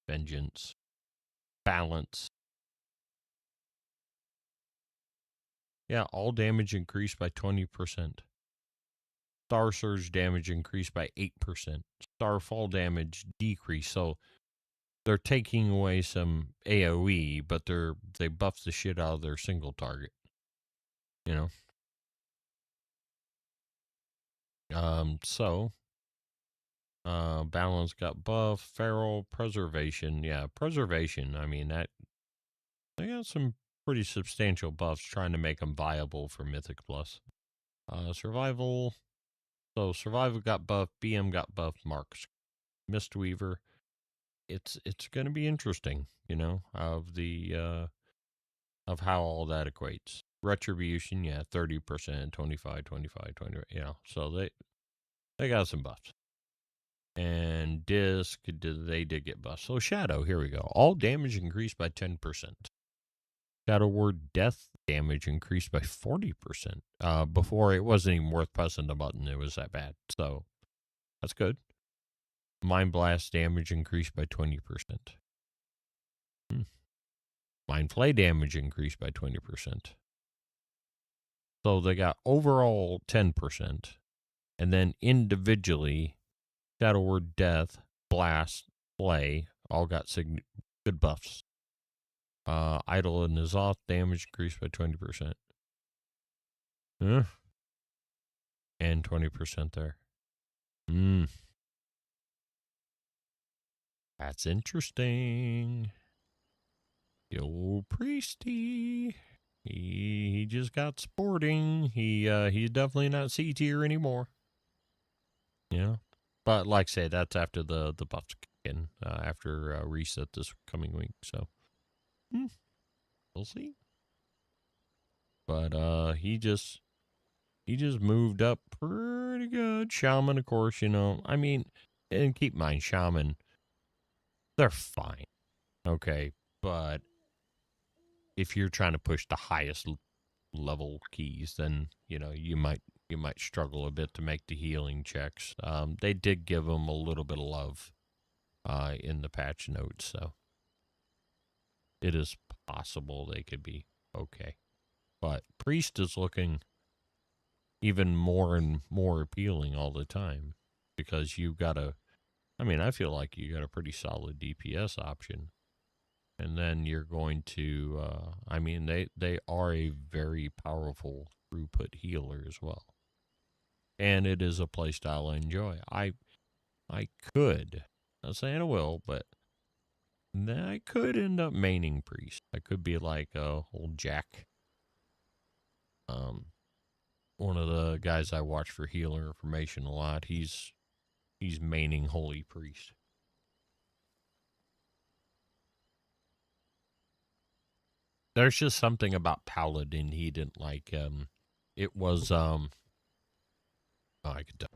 vengeance, balance. Yeah, all damage increased by 20%. Star surge damage increased by 8%. Starfall damage decreased. So they're taking away some AoE, but they buff the shit out of their single target. You know. Balance got buff, feral, preservation. Yeah, preservation. I mean, they got some pretty substantial buffs trying to make them viable for Mythic Plus. Survival. So survival got buff, BM got buff, marks. Mistweaver. It's going to be interesting, of how all that equates. Retribution, yeah, 30%, 25, 25, 20, so they got some buffs. And disc, they did get buffs. So shadow, here we go. All damage increased by 10%. Shadow word death damage increased by 40%. Before it wasn't even worth pressing the button. It was that bad. So that's good. Mind blast damage increased by 20%. Mind flay damage increased by 20%. So they got overall 10%. And then individually, shadow word death, blast, flay, all got good buffs. Idle and Nazoth damage increased by 20%. And 20% there. That's interesting. The old priesty. He just got sporting. He's definitely not C tier anymore. Yeah. But like I say, that's after the buffs kick in, after reset this coming week. So we'll see. But he just moved up pretty good. Shaman, of course, I mean, and keep in mind, Shaman, they're fine. Okay. But if you're trying to push the highest level keys, then, you might struggle a bit to make the healing checks. They did give them a little bit of love in the patch notes, so it is possible they could be okay. But Priest is looking even more and more appealing all the time, because you've got I feel like you got a pretty solid DPS option. And then you're going to, they are a very powerful throughput healer as well. And it is a playstyle I enjoy. I could, not saying I will, but I could end up maining Priest. I could be like old Jack. One of the guys I watch for healer information a lot, he's maining Holy Priest. There's just something about Paladin he didn't like. It was I could tell.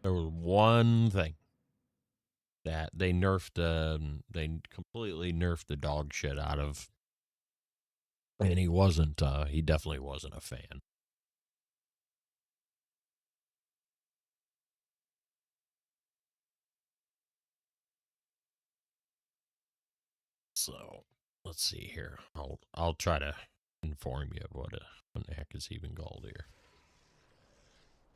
There was one thing that they nerfed. They completely nerfed the dog shit out of, and he wasn't. He definitely wasn't a fan. So let's see here. I'll try to inform you of what the heck is even called here.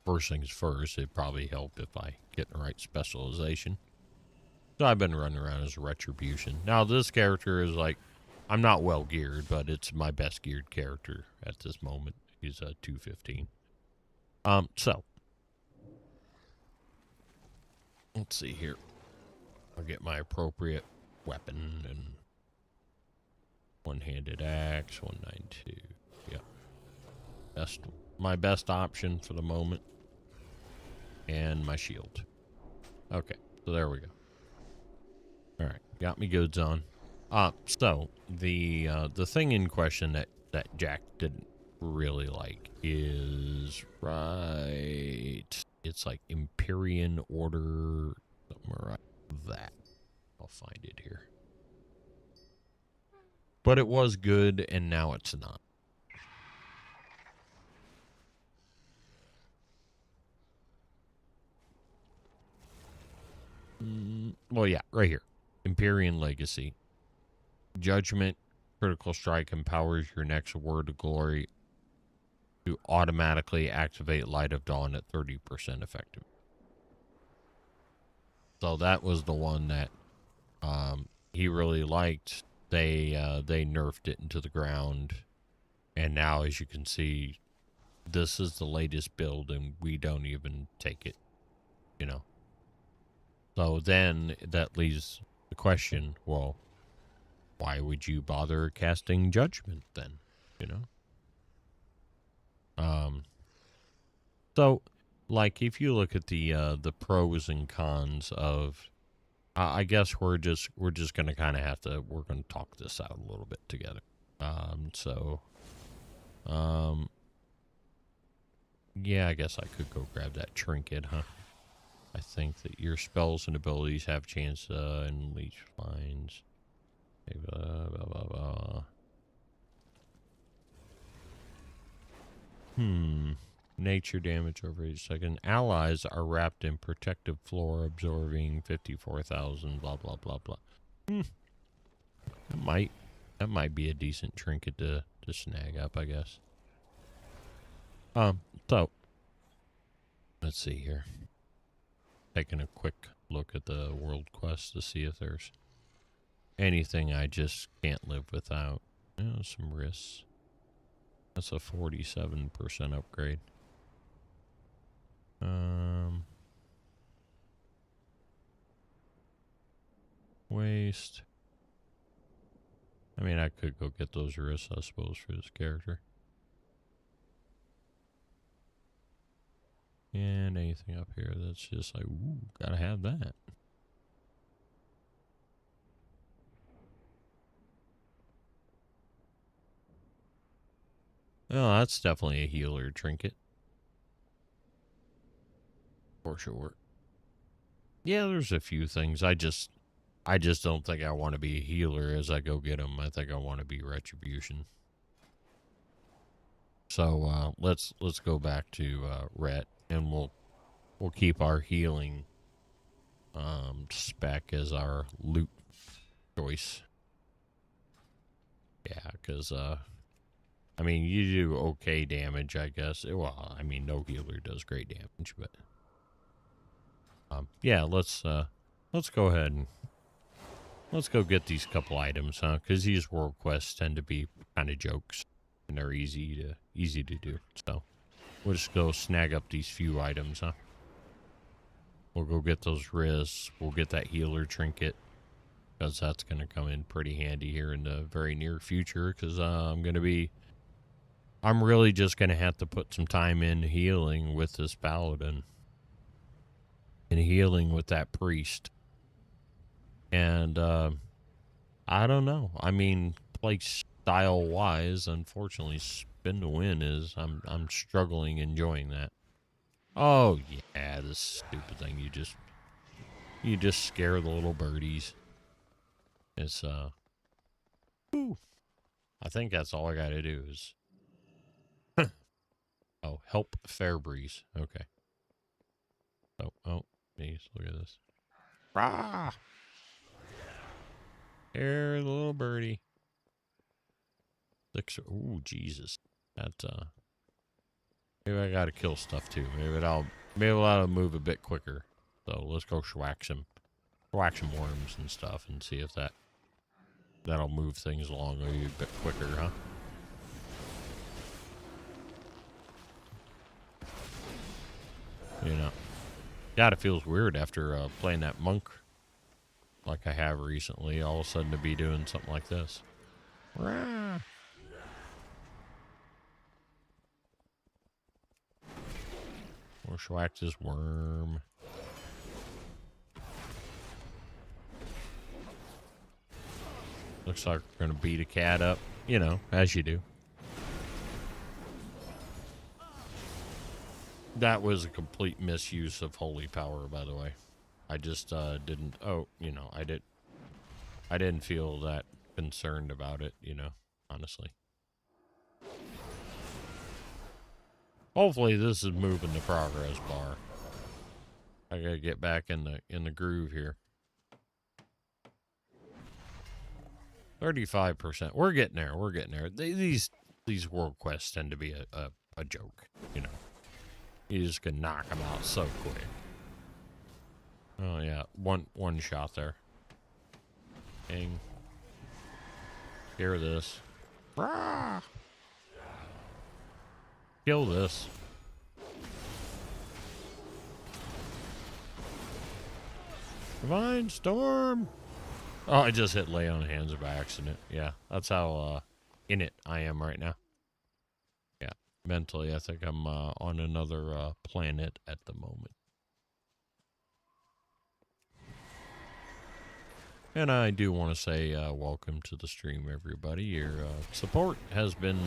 First things first, it'd probably help if I get the right specialization. So I've been running around as Retribution. Now this character is like, I'm not well geared, but it's my best geared character at this moment. He's a 215. So let's see here. I'll get my appropriate weapon and one-handed axe, 192. Yeah, my best option for the moment, and my shield. Okay, so there we go. All right, got me goods on. So the thing in question that Jack didn't really like is right. It's like Empyrean Order, something like that. I'll find it here. But it was good, and now it's not. Well, yeah, right here. Empyrean Legacy. Judgment, critical strike empowers your next word of glory to automatically activate Light of Dawn at 30% effective. So that was the one that he really liked. They nerfed it into the ground, and now, as you can see, this is the latest build, and we don't even take it. You know. So then that leaves the question: well, why would you bother casting Judgment then? You know. So, like, if you look at the pros and cons of, I guess we're just gonna kind of have to, we're gonna talk this out a little bit together. Yeah, I guess I could go grab that trinket, huh? I think that your spells and abilities have chance and leech finds. Blah, blah, blah, blah. Nature damage over each second. Allies are wrapped in protective floor, absorbing 54,000. Blah blah blah blah. That might be a decent trinket to snag up, I guess. So let's see here. Taking a quick look at the world quest to see if there's anything I just can't live without. Some risks. That's a 47% upgrade. Waste. I mean, I could go get those risks, I suppose, for this character. And anything up here that's just like, ooh, gotta have that. Oh, that's definitely a healer trinket. For sure. Yeah, there's a few things. I just don't think I want to be a healer as I go get them. I think I want to be Retribution. So let's go back to Ret, and we'll keep our healing spec as our loot choice. Yeah, because I mean, you do okay damage, I guess. Well, I mean, no healer does great damage, but yeah, let's go ahead and let's go get these couple items, huh? Because these world quests tend to be kind of jokes, and they're easy to do. So we'll just go snag up these few items, huh? We'll go get those risks. We'll get that healer trinket, because that's going to come in pretty handy here in the very near future. Because I'm really just going to have to put some time in healing with this paladin and healing with that priest. And I don't know. I mean, play style wise, unfortunately, spin to win is I'm struggling enjoying that. Oh yeah, this stupid thing. You just scare the little birdies. It's ooh. I think that's all I gotta do is oh, help Fairbreeze. Okay. Oh, please look at this. Rah! Here, the little birdie. Ooh, Jesus. That maybe I gotta kill stuff too. Maybe I'll move a bit quicker. So let's go schwack some worms and stuff and see if that'll move things along a bit quicker, huh? You know. God, it feels weird after playing that monk like I have recently, all of a sudden to be doing something like this. Rah! We'll schwack this worm. Looks like we're going to beat a cat up, you know, as you do. That was a complete misuse of holy power, by the way. I just didn't. Oh, you know, I didn't feel that concerned about it, you know, honestly. Hopefully, this is moving the progress bar. I gotta get back in the groove here. 35%. We're getting there. We're getting there. These world quests tend to be a joke, you know. You just can knock them out so quick. Oh yeah, one shot there. Dang. Hear this. Rah! Kill this. Divine Storm! Oh, I just hit lay on hands by accident. Yeah, that's how in it I am right now. Yeah, mentally I think I'm on another planet at the moment. And I do want to say welcome to the stream, everybody. Your support has been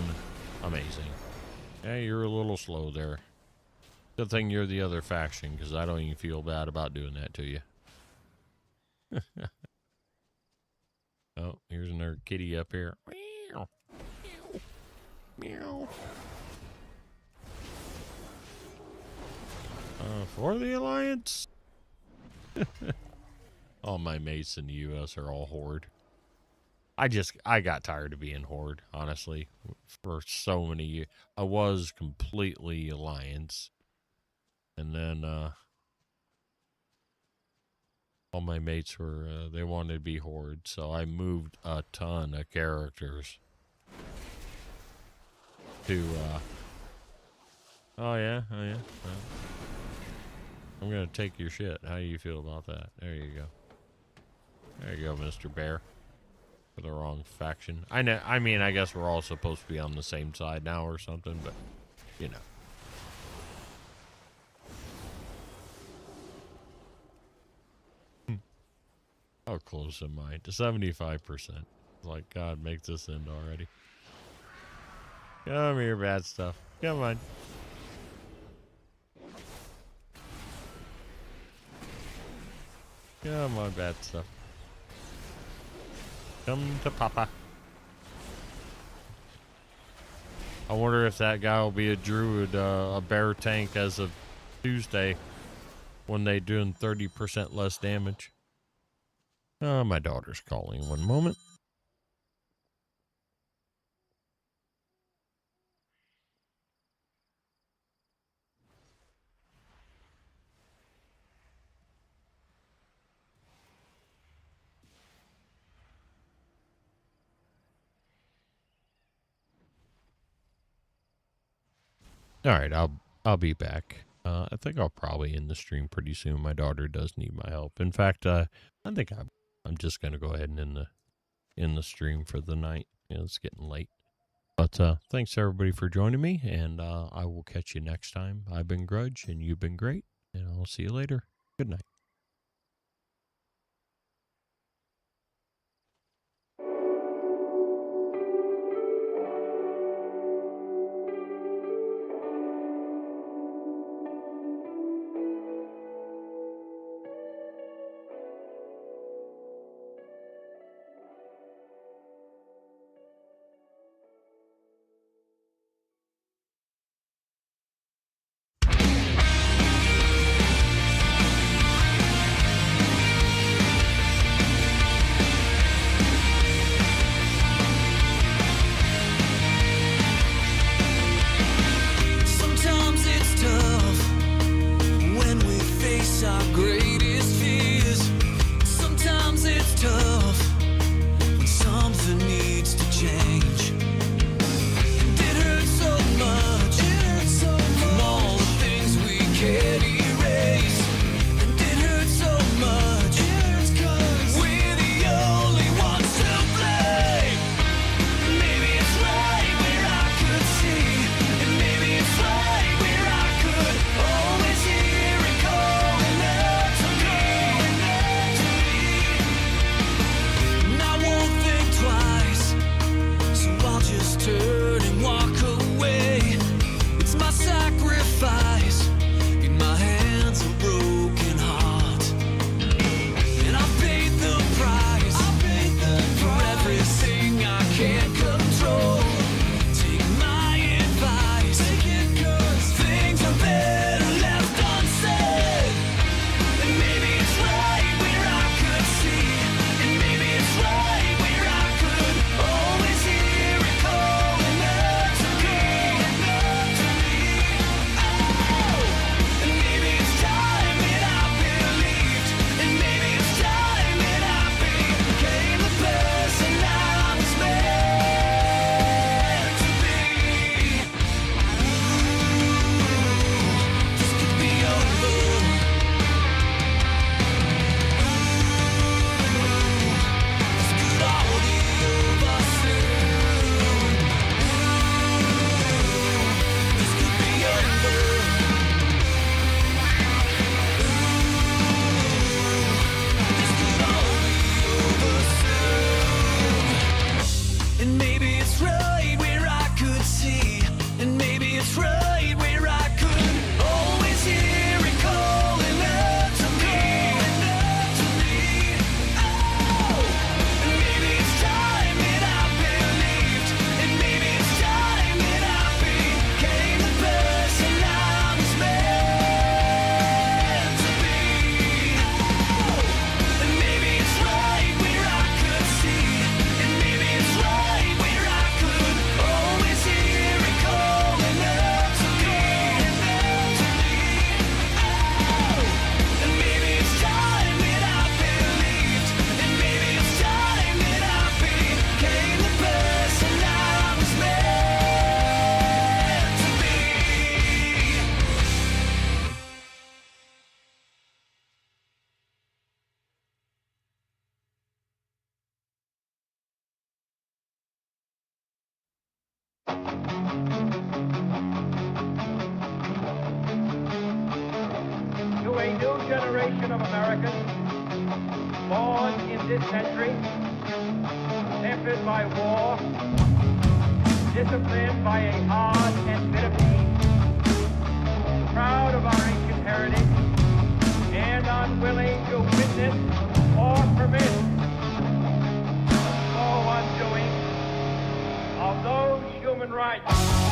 amazing. Yeah, you're a little slow there. Good thing you're the other faction, because I don't even feel bad about doing that to you. Oh, here's another kitty up here. Meow. Meow. Meow. For the Alliance. All my mates in the U.S. are all Horde. I got tired of being Horde, honestly. For so many years. I was completely Alliance. And then, all my mates were, they wanted to be Horde, so I moved a ton of characters to, oh yeah. I'm gonna take your shit. How do you feel about that? There you go. There you go, Mr. Bear. For the wrong faction. I mean, I guess we're all supposed to be on the same side now or something, but, you know. How close am I? To 75%. Like, God, make this end already. Come here, bad stuff. Come on. Come on, bad stuff. Come to Papa. I wonder if that guy will be a druid, a bear tank as of Tuesday when they doing 30% less damage. My daughter's calling. One moment. All right, I'll be back. I think I'll probably end the stream pretty soon. My daughter does need my help. In fact, I think I'm just gonna go ahead and end the stream for the night. You know, it's getting late. But thanks everybody for joining me, and I will catch you next time. I've been Grudge, and you've been great, and I'll see you later. Good night. Could generation of Americans born in this century, tempered by war, disciplined by a hard and bitter peace, proud of our ancient heritage, and unwilling to witness or permit the slow undoing of those human rights